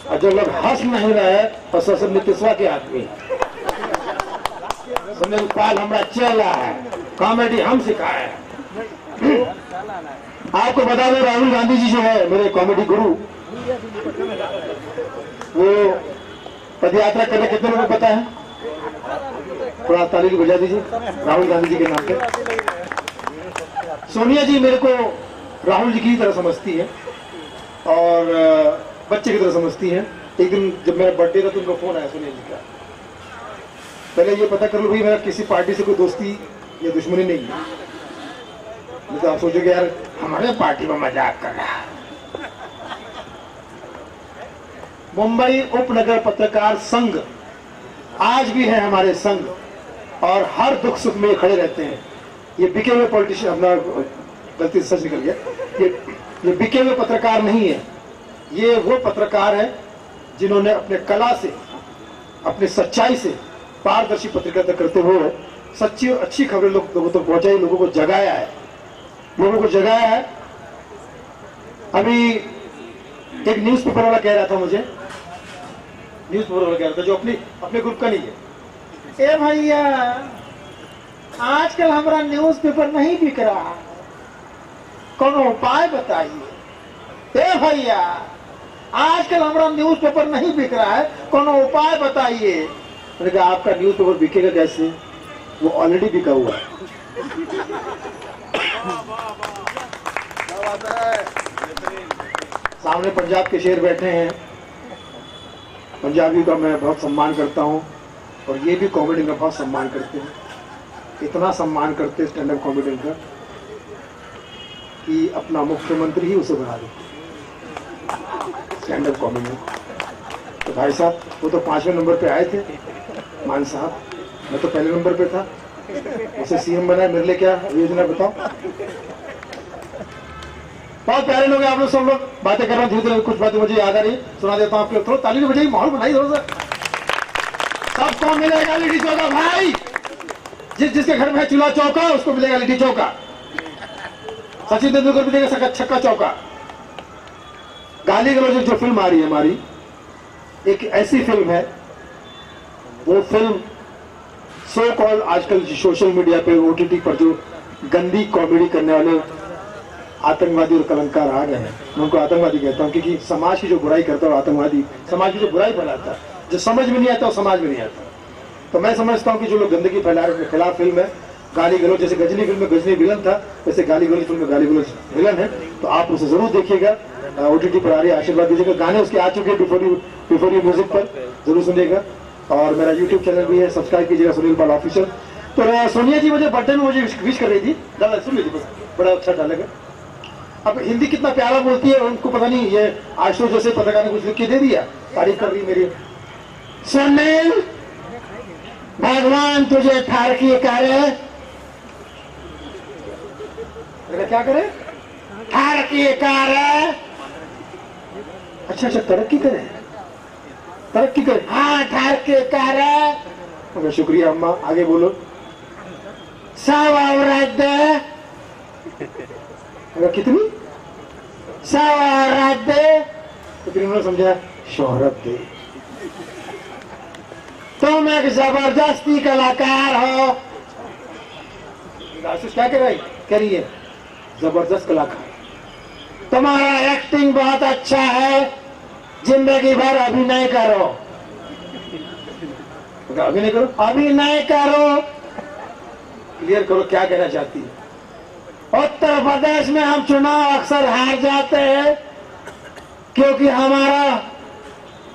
और जो लोग हंस नहीं रहे तो सब नीतीशवा के आदमी। सुनील पाल हमारा चेला है, कॉमेडी हम सिखाए। आपको बता दें राहुल गांधी जी जो है मेरे कॉमेडी गुरु, वो पदयात्रा करने कितने लोगों को पता है? थोड़ा ताली बजा दीजिए राहुल गांधी जी के नाम पे। सोनिया जी मेरे को राहुल जी की तरह समझती है और बच्चे की तरह समझती है। एक दिन जब मेरा बर्थडे था तो उनको फोन आया सोनिया जी का, पहले ये पता कर लो भाई मेरा किसी पार्टी से कोई दोस्ती या दुश्मनी नहीं है। तो आप सोचोगे यार हमारे पार्टी में मजाक कर रहा है। मुंबई उपनगर पत्रकार संघ आज भी है हमारे संघ और हर दुख सुख में खड़े रहते हैं। ये बिके हुए पॉलिटिशियन, अपना गलती से सच निकल गया, ये बिके हुए पत्रकार नहीं है। ये वो पत्रकार है जिन्होंने अपने कला से, अपने सच्चाई से पारदर्शी पत्रकारिता करते हुए सच्ची और अच्छी खबरें लोगों तक पहुंचाई, लोगों को जगाया है, लोगों को जगाया है। अभी एक न्यूज़पेपर वाला कह रहा था मुझे, न्यूज़पेपर वाला कह रहा था जो अपने ग्रुप का नहीं है, ए भैया आजकल हमारा न्यूज़पेपर नहीं बिक रहा, कोनो उपाय बताइए। ए भैया आजकल हमारा न्यूज़पेपर नहीं बिक रहा है, कोनो उपाय बताइए। मैंने कहा आपका न्यूज़पेपर बिकेगा कैसे, वो ऑलरेडी बिका हुआ है। सामने पंजाब के शेर बैठे हैं, पंजाबी का मैं बहुत सम्मान करता हूं और ये भी कॉमेडी का बहुत सम्मान करते हैं। इतना सम्मान करते स्टैंड अप कॉमेडी का कि अपना मुख्यमंत्री ही उसे बना दे स्टैंड अप कॉमेडी। तो भाई साहब वो तो 5वें नंबर पे आए थे, मान साहब, मैं तो पहले नंबर पे था, उसे सीएम बनाया, मेरे लिए क्या योजना बताओ। बहुत प्यारे लोग हैं आप लोग, सब लोग बातें कर रहे हैं, धीरे धीरे कुछ बातें मुझे याद आ रही, सुना देता हूँ आपके। थोड़ा ताली बजाइए, माहौल बनाइए थोड़ा सा। सबको मिलेगा लिट्टी चौका भाई, जिसके घर में है चूल्हा चौका उसको मिलेगा लिट्टी चौका। सचिन तेंदुलकर मिलेगा छक्का चौका। गाली गलौज जो फिल्म आ रही है हमारी, एक ऐसी फिल्म है, वो फिल्म सो कॉल्ड आजकल सोशल मीडिया पे ओटीटी पर जो गंदी कॉमेडी करने वाले आतंकवादी और कलंकार आ गए हैं, मैं उनको आतंकवादी कहता हूँ क्योंकि समाज की जो बुराई करता है आतंकवादी, समाज की जो बुराई फैलाता है, जो समझ में नहीं आता वो समाज में नहीं आता। तो मैं समझता हूँ कि जो लोग गंदगी फैला रहे हैं उनके खिलाफ फिल्म है। गाली गलौज, जैसे गजनी फिल्म में गजनी विलन था, वैसे गाली गलौज फिल्म में गाली गलौज विलन है। तो आप उसे जरूर देखिएगा, ओटीटी पर आ रही है, आशीर्वाद दीजिएगा। गाने उसके आ चुके हैं बिफोर यू म्यूजिक पर, जरूर सुनिएगा। और मेरा यूट्यूब चैनल भी है, सब्सक्राइब कीजिएगा, सुनील पाल ऑफिशियल। तो सोनिया जी मुझे बर्थडे में मुझे विश कर रही थी, डाला सुन लीजिए बस, बड़ा अच्छा डालेगा। अब हिंदी कितना प्यारा बोलती है उनको पता नहीं, ये आशु जैसे पत्रकार ने कुछ लिख के दे दिया, तारीफ कर रही मेरी। सुनील भगवान तुझे तरक्की करे, क्या करे, तरक्की करे। अच्छा तरक्की करे, तरक्की करे, हाँ तरक्की करे। शुक्रिया अम्मा, आगे बोलो। सब औरत दे, कितनी औरत दे, तो फिर उन्होंने समझा शोहरत दे। तुम एक जबरदस्ती कलाकार हो। आशीष क्या कह रही है, जबरदस्त कलाकार, तुम्हारा एक्टिंग बहुत अच्छा है, जिंदगी भर अभिनय करो। अभिनय करो, अभिनय करो, क्लियर करो क्या कहना चाहती है। उत्तर प्रदेश में हम चुनाव अक्सर हार जाते हैं क्योंकि हमारा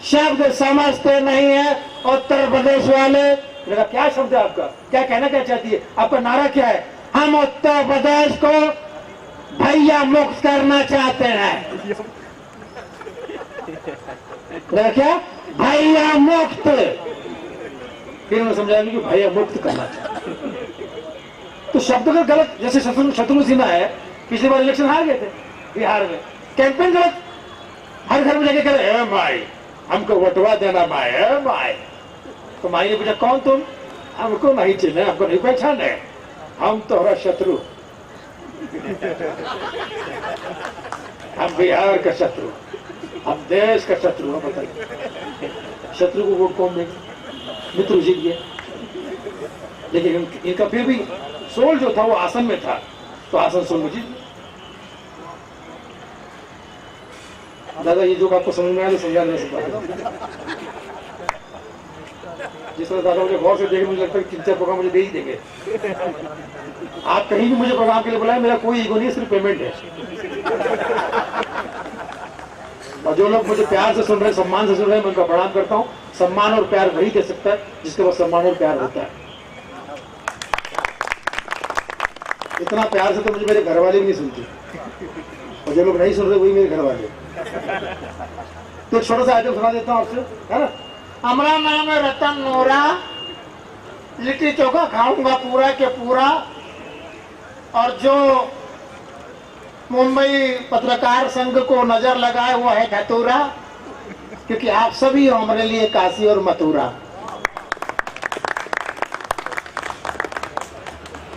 शब्द समझते नहीं है उत्तर प्रदेश वाले। क्या शब्द है आपका, क्या कहना क्या चाहती है, आपका नारा क्या है? हम उत्तर प्रदेश को भैया मुक्त करना चाहते हैं। क्या भैया मुक्त, फिर उन्होंने समझाया कि भैया मुक्त करना चाहते हैं। तो शब्द का गलत, जैसे शत्रुघ्न सिन्हा है, पिछली बार इलेक्शन हार गए थे बिहार में, कैंपेन गलत, हर घर में जाके कह रहे भाई हमको वोटवा देना भाई। तो माई ने पूछा कौन तुम? हमको नहीं चिन्हे, हमको नहीं पहचाने, हम तोहरा शत्रु। हम बिहार का शत्रु, हम देश का शत्रु है। बताइए शत्रु को वोट कौन देगा? मित्र जीत गया, लेकिन इनका फिर भी सोल जो था वो आसन में था, तो आसन सोल में जीत। दादा ये जो आपको समझ में आया तो समझा नहीं सकता। जिस तरह दादा मुझे गौर से देखे, मुझे लगता है कि 3-4 प्रोग्राम मुझे दे ही देंगे। आप कहीं भी मुझे प्रोग्राम के लिए बुलाए, मेरा कोई ईगो नहीं है, सिर्फ पेमेंट है। और जो लोग मुझे प्यार से सुन रहे हैं, सम्मान से सुन रहे हैं, मैं उनका प्रणाम करता हूँ। सम्मान और प्यार वही दे सकता है जिसके पास सम्मान और प्यार होता है। इतना प्यार से तो मुझे मेरे घर वाले भी नहीं सुनते, और जो लोग नहीं सुन रहे वही मेरे घर वाले। तो छोटा सा आइटम सुना देता हूँ आपसे, है ना। हमारा नाम है रतन नोरा, लिट्टी चोखा खाऊंगा पूरा के पूरा। और जो मुंबई पत्रकार संघ को नजर लगाए वो है धतूरा, क्योंकि आप सभी हो हमारे लिए काशी और मथुरा।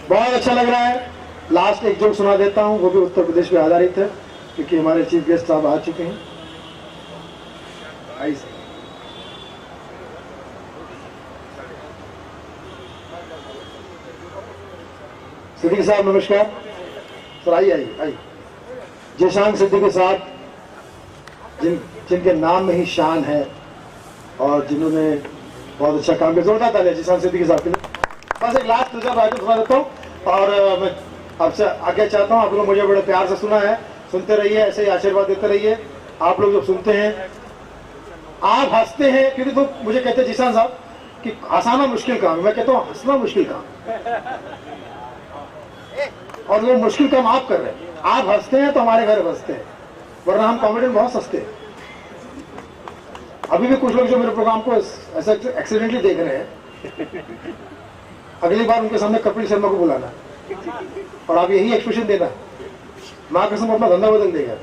बहुत अच्छा लग रहा है। लास्ट एक जोक सुना देता हूं, वो भी उत्तर प्रदेश पे आधारित है, क्योंकि हमारे चीफ गेस्ट साहब आ चुके हैं। आइए सिद्दीकी साहब नमस्कार सर, आइए आइए आइए। जीशान सिद्दीकी के साथ जिनके नाम में ही शान है और जिन्होंने बहुत अच्छा काम किया, जोरदार तालियां जीशान सिद्दीकी साहब के लिए। बस एक लास्ट रिजर्व आइटम सुना देता हूँ और मैं आपसे आगे चाहता हूँ। आप लोग मुझे बड़े प्यार से सुना है, सुनते रहिए, ऐसे ही आशीर्वाद देते रहिए। आप लोग जब सुनते हैं आप हंसते हैं, क्योंकि तो मुझे कहते हैं जीशान साहब कि हंसाना मुश्किल काम है, मैं कहता हूँ हंसना मुश्किल काम, और वो मुश्किल काम आप कर रहे हैं। आप हंसते हैं तो हमारे घर हंसते हैं, वरना हम कॉमेडियन बहुत सस्ते हैं। अभी भी कुछ लोग जो मेरे प्रोग्राम को ऐसा एक्सीडेंटली देख रहे हैं, अगली बार उनके सामने कपिल शर्मा को बुलाना और आप यही एक्सप्रेशन देना, मां कसम अपना धंधा बदल देगा।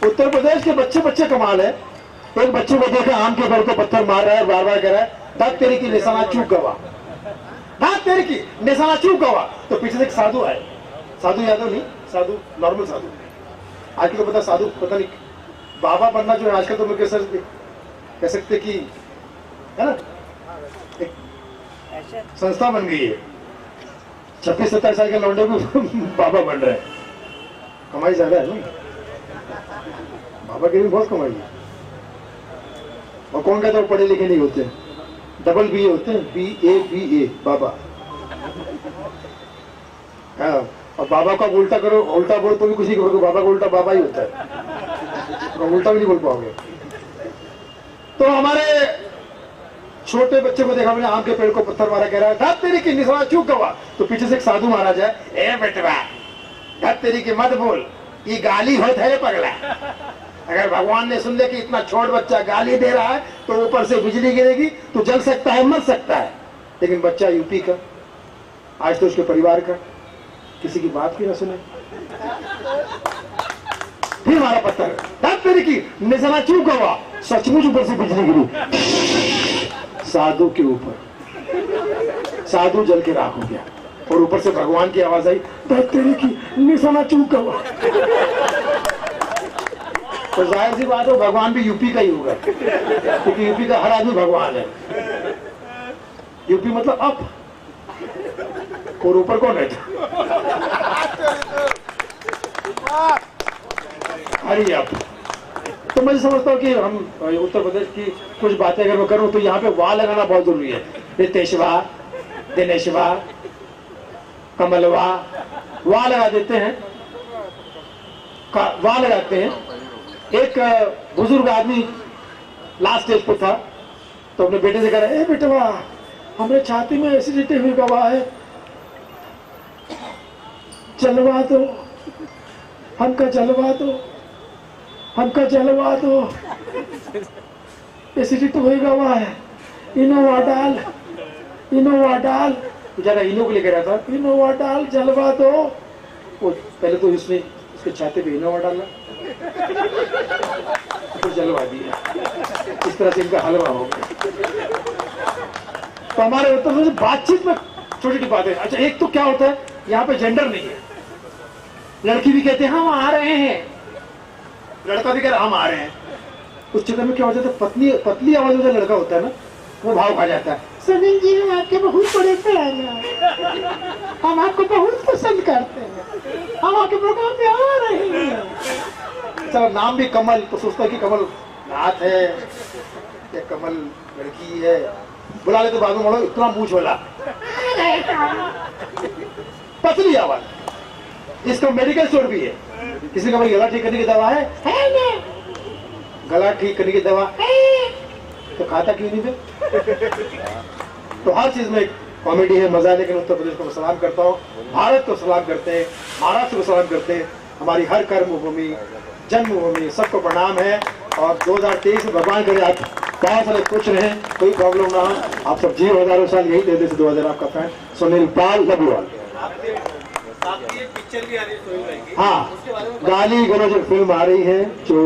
उत्तर प्रदेश के बच्चे बच्चे कमाल है। एक बच्चे को देखा आम के पेड़ को पत्थर मार रहा है, बार बार कह रहा है दांत तेरी की निशाना चूक गवा, दांत तेरी की निशाना चूक गवा। तो पीछे से एक साधु आए, साधु यादव नहीं, साधु नॉर्मल साधु। आजकल तो पता साधु पता नहीं, बाबा बनना जो है आजकल तो मैं कह सकते कि है ना, एक संस्था बन गई है। 26-27 साल के लौंडे को बाबा बन रहे हैं, कमाई ज्यादा है ना, बाबा की भी बहुत कमाई है। और कौन कहता है पढ़े लिखे नहीं होते, डबल BA होते हैं, BA बाबा। हाँ, और बाबा का उल्टा करो, उल्टा बोलो तो भी किसी को बाबा का उल्टा बाबा ही होता है, तो उल्टा भी नहीं बोल पाओगे। तो हमारे छोटे बच्चे को देखा मैंने, आम के पेड़ को पत्थर मारा, कह रहा है धत तेरी की निशाना चूक गवा। तो पीछे से एक साधु महाराज है, ए बेटवा धत तेरी की मत बोल, ये गाली होत है पगला। अगर भगवान ने सुन ले कि इतना छोट बच्चा गाली दे रहा है तो ऊपर से बिजली गिरेगी, तो जल सकता है, मर सकता है। लेकिन बच्चा यूपी का, आज तो उसके परिवार का, किसी की बात की ना सुने, फिर हमारा पत्थर धत तेरी की निशाना चूक गवा। सचमुच ऊपर से बिजली गिरी साधु के ऊपर, साधु जल के राख हो गया, और ऊपर से भगवान की आवाज आई धत तेरी की निशाना चूक गवा। तो जाहिर सी बात है भगवान भी यूपी का ही होगा, क्योंकि यूपी का हर आदमी भगवान है। यूपी मतलब अप, और ऊपर कौन है? Hurry up. तो मैं समझता हूँ कि हम उत्तर प्रदेश की कुछ बातें अगर मैं करूँ तो यहाँ पे वाह लगाना बहुत जरूरी है। रितेश वाह, दिनेश वाह, कमल वाह, वाह लगा देते हैं, वाह लगाते हैं। एक बुजुर्ग आदमी लास्ट स्टेज पर था, तो अपने बेटे से कह रहा है, ए बेटे वाह, हमें छाती में एसिडिटी हुई गवाह है, जलवा दो, हमका जलवा दो, हमका जलवा दो, एसिडिटी हुई गवाह है, इनोवा डाल, इनोवा डाल। बेचारा इनो को लेकर रहा था, इनोवा डाल, जलवा दो। वो पहले तो इसने उसके छाती पे इनोवा डाला, तो जलवा दिया। इस तरह से इनका हलवा हो गया। तो हमारे उत्तर प्रदेश बातचीत में छोटी छोटी बातें। अच्छा, एक तो क्या होता है, यहाँ पे जेंडर नहीं है, लड़की भी कहते हैं हम आ रहे हैं, लड़का भी कह रहा हम आ रहे हैं। उस चक्कर में क्या हो जाता है, पतली आवाज में जो लड़का होता है ना, वो भाव खा जाता है, सुनील जी हम आपके बहुत बड़े फैन हैं, हम आपको बहुत पसंद करते हैं, हम आपके प्रोग्राम में आ रहे हैं। चलो नाम भी कमल, तो सोचता है कि कमल नाथ है या कमल लड़की है, बुला ले तो बाद में बोलो इतना मूछ वाला पतली आवाज। इसका मेडिकल स्टोर भी है, किसी का भाई गला ठीक करने की दवा है ना? गला ठीक करने की दवा है तो खाता क्यों नहीं थे? तो हर चीज में कॉमेडी है, मजा है। लेकिन उत्तर प्रदेश को मैं सलाम करता हूँ, भारत को सलाम करते हैं, महाराष्ट्र को सलाम करते हैं, हमारी हर कर्मभूमि जन्मभूमि सबको प्रणाम है। और 2023 में भगवान करे आप बहुत सारे कुछ रहे, कोई प्रॉब्लम ना हो, आप सब जियो हजारों साल। यही दे से 2000 आपका फैन सुनील पाल लबुआल। पिक्चर भी आ रही है, हाँ गाली गलौज फिल्म आ रही है जो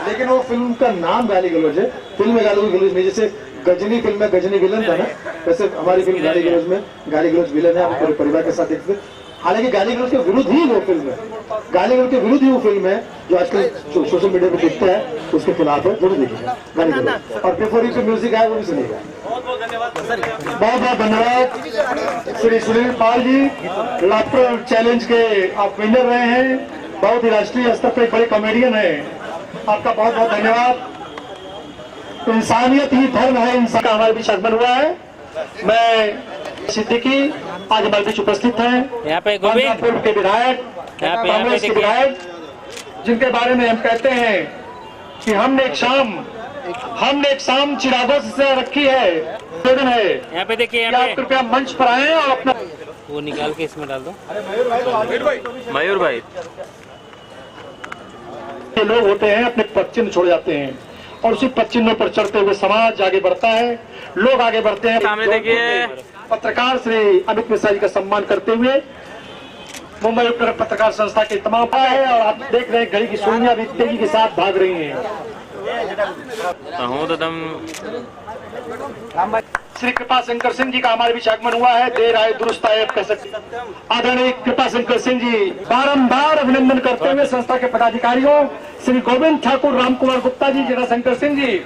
लेकिन वो फिल्म का नाम गाली गलौज है, फिल्म में गाली गलौज नहीं। जैसे गजनी फिल्म में गजनी विलन था ना, वैसे हमारी फिल्म गाली गलौज में गाली गलौज विलन है। आप पूरे परिवार के साथ देखते हैं। हालांकि गाली गलौज के विरुद्ध ही वो फिल्म है, गाली गलौज के विरुद्ध ही वो फिल्म है जो आजकल सोशल मीडिया पे दिखता है, उसके खिलाफ है। जरूर देखिएगा गाली गलौज। और बिफोर यू म्यूजिक है वो भी सुनिएगा। बहुत बहुत धन्यवाद श्री सुनील पाल जी, लाफ्टर चैलेंज के आप विनर रहे हैं, बहुत ही राष्ट्रीय स्तर पर एक बड़े कॉमेडियन है, आपका बहुत बहुत धन्यवाद। इंसानियत ही धर्म है, इंसान का हमारे बीच आगमन हुआ है। मैं सिद्दीकी आज हमारे बीच उपस्थित है, यहाँ पे गोविंद के विधायक, कांग्रेस के विधायक, जिनके बारे में हम कहते हैं कि हमने एक शाम चिरागों से रखी है। यहाँ पे देखिए, आप कृपया मंच पर आए और अपना वो निकाल के इसमें डाल दो। मयूर भाई ये लोग होते हैं अपने पदचिन्ह छोड़ जाते हैं और उसी पदचिन्हों पर चढ़ते हुए समाज आगे बढ़ता है, लोग आगे बढ़ते हैं। सामने देखिए पत्रकार श्री अमित मिश्रा जी का सम्मान करते हुए मुंबई उपनगर पत्रकार संस्था के तमाम है। और आप देख रहे हैं घड़ी की सुइयां भी तेजी के साथ भाग रही हैं। श्री कृपा शंकर सिंह जी का हमारे बीच आगमन हुआ है, देर आए दुरुस्त आए कह सकते। आदरणीय कृपा शंकर सिंह जी बारंबार अभिनंदन करते हुए संस्था के पदाधिकारियों श्री गोविंद ठाकुर, राम कुमार गुप्ता जी, जरा शंकर सिंह जी,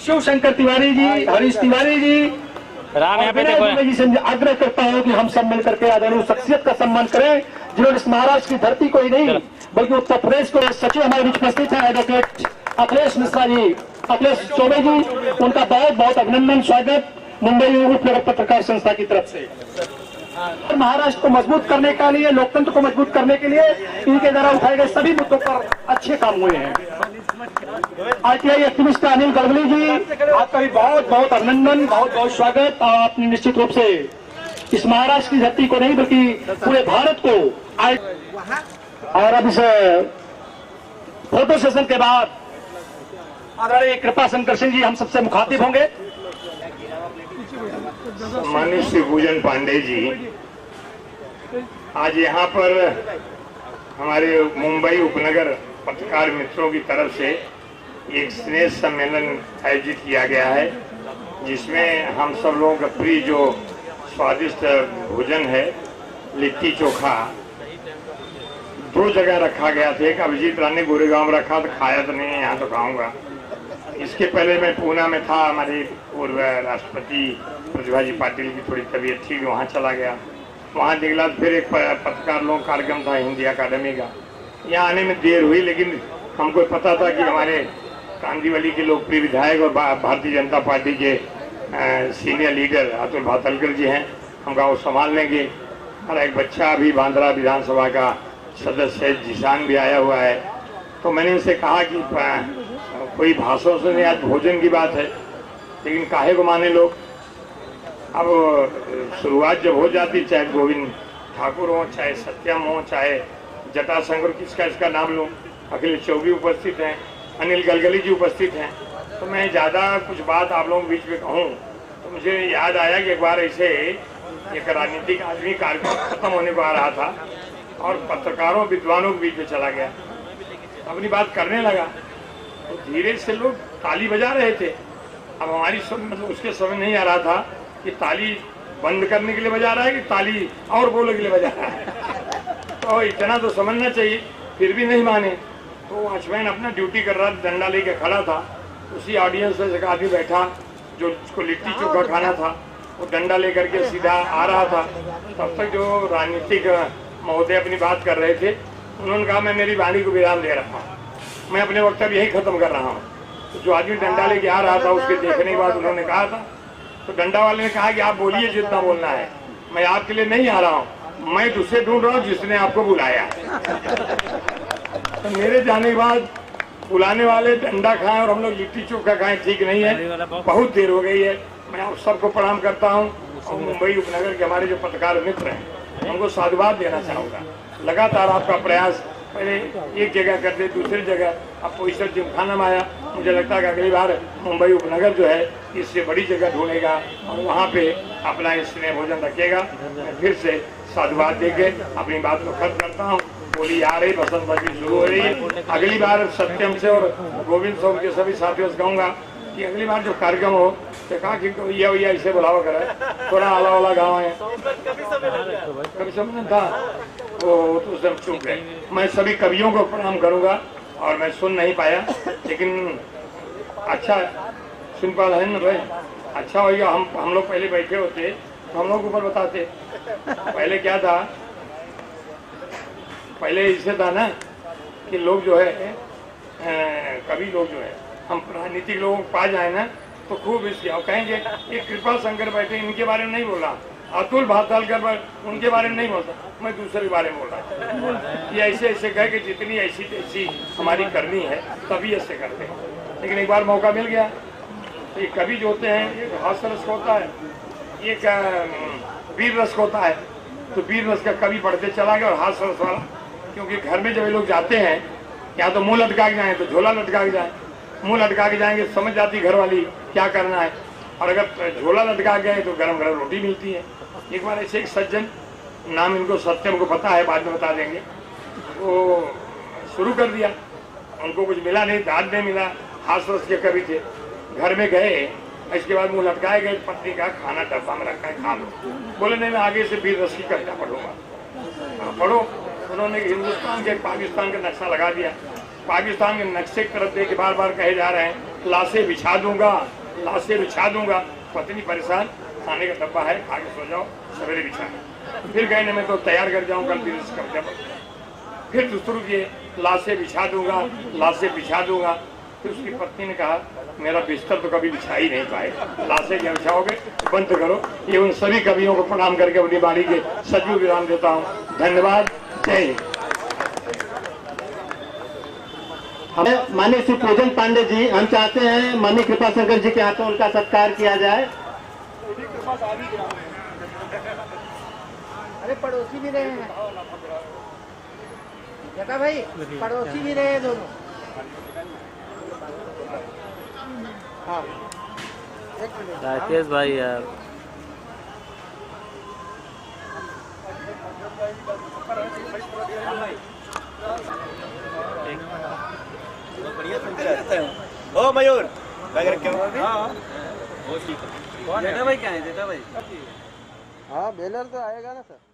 शिव शंकर तिवारी जी, हरीश तिवारी जी, राम यहाँ पे देखो। जी से आग्रह करता हूँ कि हम सब मिलकर के आदरणीय शख्सियत का सम्मान करें, जिन्होंने इस महाराष्ट्र की धरती को ही नहीं बल्कि उत्तर प्रदेश को। सचिव हमारे बीच उपस्थित है एडवोकेट अखिलेश मिश्रा जी, अखिलेश चौबे जी, उनका बहुत बहुत अभिनंदन, स्वागत मुंबई उपनगर पत्रकार संस्था की तरफ से। महाराष्ट्र को मजबूत करने के लिए, लोकतंत्र को मजबूत करने के लिए इनके द्वारा उठाए गए सभी मुद्दों पर अच्छे काम हुए हैं। आरटीआई एक्टिविस्ट अनिल गलगली जी, आपका भी बहुत बहुत अभिनंदन, बहुत बहुत स्वागत। आपने निश्चित रूप से इस महाराष्ट्र की धरती को नहीं बल्कि पूरे भारत को और अब इस फोटो सेशन के बाद आदरणीय कृपा शंकर सिंह जी हम सबसे मुखातिब होंगे। सम्मानित श्री पूजन पांडे जी, आज यहाँ पर हमारे मुंबई उपनगर पत्रकार मित्रों की तरफ से एक स्नेह सम्मेलन आयोजित किया गया है, जिसमें हम सब लोगों का प्रिय जो स्वादिष्ट भोजन है लिट्टी चोखा 2 जगह रखा गया था। एक अभिजीत रानी गोरेगांव में रखा तो खाया तो नहीं है, यहाँ तो खाऊंगा। इसके पहले मैं पूना में था, हमारे पूर्व राष्ट्रपति प्रतिभा जी पाटिल की थोड़ी तबीयत थी, वहाँ चला गया। वहाँ निकला फिर एक पत्रकार लोग कार्यक्रम था हिंदी अकादमी का। यहाँ आने में देर हुई, लेकिन हमको पता था कि हमारे कांदीवली के लोकप्रिय विधायक और भारतीय जनता पार्टी के सीनियर लीडर अतुल भातलकर जी हैं, हम गाँव संभाल लेंगे। और एक बच्चा अभी बांद्रा विधानसभा का सदस्य जिशान भी आया हुआ है। तो मैंने इनसे कहा कि कोई भाषण से नहीं, आज भोजन की बात है, लेकिन काहे को माने लोग। अब शुरुआत जब हो जाती, चाहे गोविंद ठाकुर हो, चाहे सत्यम हो, चाहे जटाशंकर, किसका इसका नाम लूँ, अखिलेश चौबे उपस्थित हैं, अनिल गलगली जी उपस्थित हैं, तो मैं ज़्यादा कुछ बात आप लोगों के बीच में कहूँ तो मुझे याद आया कि एक बार ऐसे एक राजनीतिक आदमी कार्यक्रम खत्म होने को आ रहा था और पत्रकारों विद्वानों के बीच में चला गया, अपनी बात करने लगा, तो धीरे से लोग ताली बजा रहे थे। अब हमारी मतलब उसके समझ नहीं आ रहा था कि ताली बंद करने के लिए बजा रहा है कि ताली और बोलने के लिए बजा रहा है। और इतना तो समझना चाहिए, फिर भी नहीं माने। तो वॉचमैन अपना ड्यूटी कर रहा, डंडा लेके खड़ा था। उसी ऑडियंस में एक आदमी बैठा जो उसको लिट्टी चोखा खाना था, वो डंडा लेकर के सीधा आ रहा था। तब तक जो राजनीतिक महोदय अपनी बात कर रहे थे, उन्होंने कहा मैं मेरी वाणी को विराम दे रहा हूँ, मैं अपने वक्तव्य यही खत्म कर रहा हूँ। तो जो आदमी डंडा लेके आ रहा था, उसके देखने के बाद उन्होंने कहा था, तो डंडा वाले ने कहा कि आप बोलिए जितना बोलना है, मैं आपके लिए नहीं आ रहा हूँ, मैं तुझसे ढूंढ रहा हूँ जिसने आपको बुलाया। तो मेरे जाने के बाद बुलाने वाले डंडा खाएं और हम लोग लिट्टी चोखा खाएं, ठीक नहीं है। बहुत देर हो गई है। मैं आप सबको प्रणाम करता हूं और मुंबई उपनगर के हमारे जो पत्रकार मित्र हैं, उनको साधुवाद देना चाहूँगा। लगातार आपका प्रयास, पहले एक जगह करते दूसरी जगह, अब पोइसर जिमखाना में आया। मुझे लगता है कि अगली बार मुंबई उपनगर जो है इससे बड़ी जगह ढूंढेगा और वहाँ पे अपना स्नेह भोजन रखेगा। मैं फिर से साधुवाद देके अपनी बात को खत्म करता हूँ। होली आ रही, बसंत पंचमी शुरू हो रही है। अगली बार सत्यम से और गोविंद से उनके सभी साथियों से कहूँगा कि अगली बार जो कार्यक्रम हो तो कहा कि भैया भैया इसे बुलावा करे, थोड़ा आला वाला गाँव है, कभी समझ था वो तो सब चुप गए। मैं सभी कवियों को प्रणाम करूँगा और मैं सुन नहीं पाया, लेकिन अच्छा सुन पा रहे हैं भाई, अच्छा होगा। हम लोग पहले बैठे होते तो हम लोग ऊपर बताते। पहले क्या था, पहले इससे था ना कि लोग जो है कभी लोग जो है हम राजनीतिक लोगों को पा जाए ना तो खूब इसकी और कहेंगे ये कृपा शंकर बैठे, इनके बारे में नहीं बोल रहा, अतुल भातालकर उनके बारे में नहीं बोलता, मैं दूसरे के बारे में बोल रहा। ये ऐसे ऐसे कह के जितनी ऐसी ऐसी हमारी करनी है तभी ऐसे करते हैं। लेकिन एक बार मौका मिल गया तो ये कवि जो होते हैं, एक हास्य रस होता है, एक वीर रस होता है। तो वीर रस का कवि पढ़ते चला गया और हास्य रस वाला, क्योंकि घर में जब ये लोग जाते हैं या तो मुंह लटका के जाए तो झोला लटका के जाए। मुंह लटका के जाएंगे समझ जाती घर वाली क्या करना है, और अगर झोला लटका गए तो गरम गरम रोटी मिलती है। एक बार ऐसे एक सज्जन, नाम इनको सत्यम को पता है, बाद में बता देंगे, वो शुरू कर दिया। उनको कुछ मिला नहीं, दाद नहीं मिला, हास्य रस के कवि थे। घर में गए, इसके बाद मुंह लटकाए गए, पत्नी का खाना डब्बा में रखा है, खा लो। बोले नहीं मैं आगे से वीर रस की कविता पढ़ूंगा। पढ़ो। उन्होंने हिंदुस्तान के पाकिस्तान का नक्शा लगा दिया। पाकिस्तान के नक्शे की तरफ देख बार बार कहे जा रहे हैं लाशें बिछा दूंगा, लाशें बिछा दूंगा। पत्नी परेशान, खाने का डब्बा है, खा के सो जाओ, सवेरे बिछा। फिर कहने में तो तैयार कर जाऊँ कल फिर इस कविता पर। फिर शुरू किए, लाशें बिछा दूंगा, लाशें बिछा दूंगा। फिर उसकी पत्नी ने कहा मेरा बिस्तर तो कभी बिछा ही नहीं पाए, लाशें क्या बिछाओगे, बंद करो। ये उन सभी कवियों को प्रणाम करके अपनी बारी के सजीव विराम देता हूँ। धन्यवाद। जय हिंद। हमें माननीय श्री पूजन पांडे जी, हम चाहते हैं माननीय कृपा शंकर जी के हाथों उनका सत्कार किया जाए। अरे पड़ोसी भी रहे हैं जटा भाई, पड़ोसी भी रहे हैं दोनों। हाँ राकेश भाई यार, ओ मयूर जेठा भाई क्या है? जेठा भाई हाँ बैनर तो आएगा ना सर।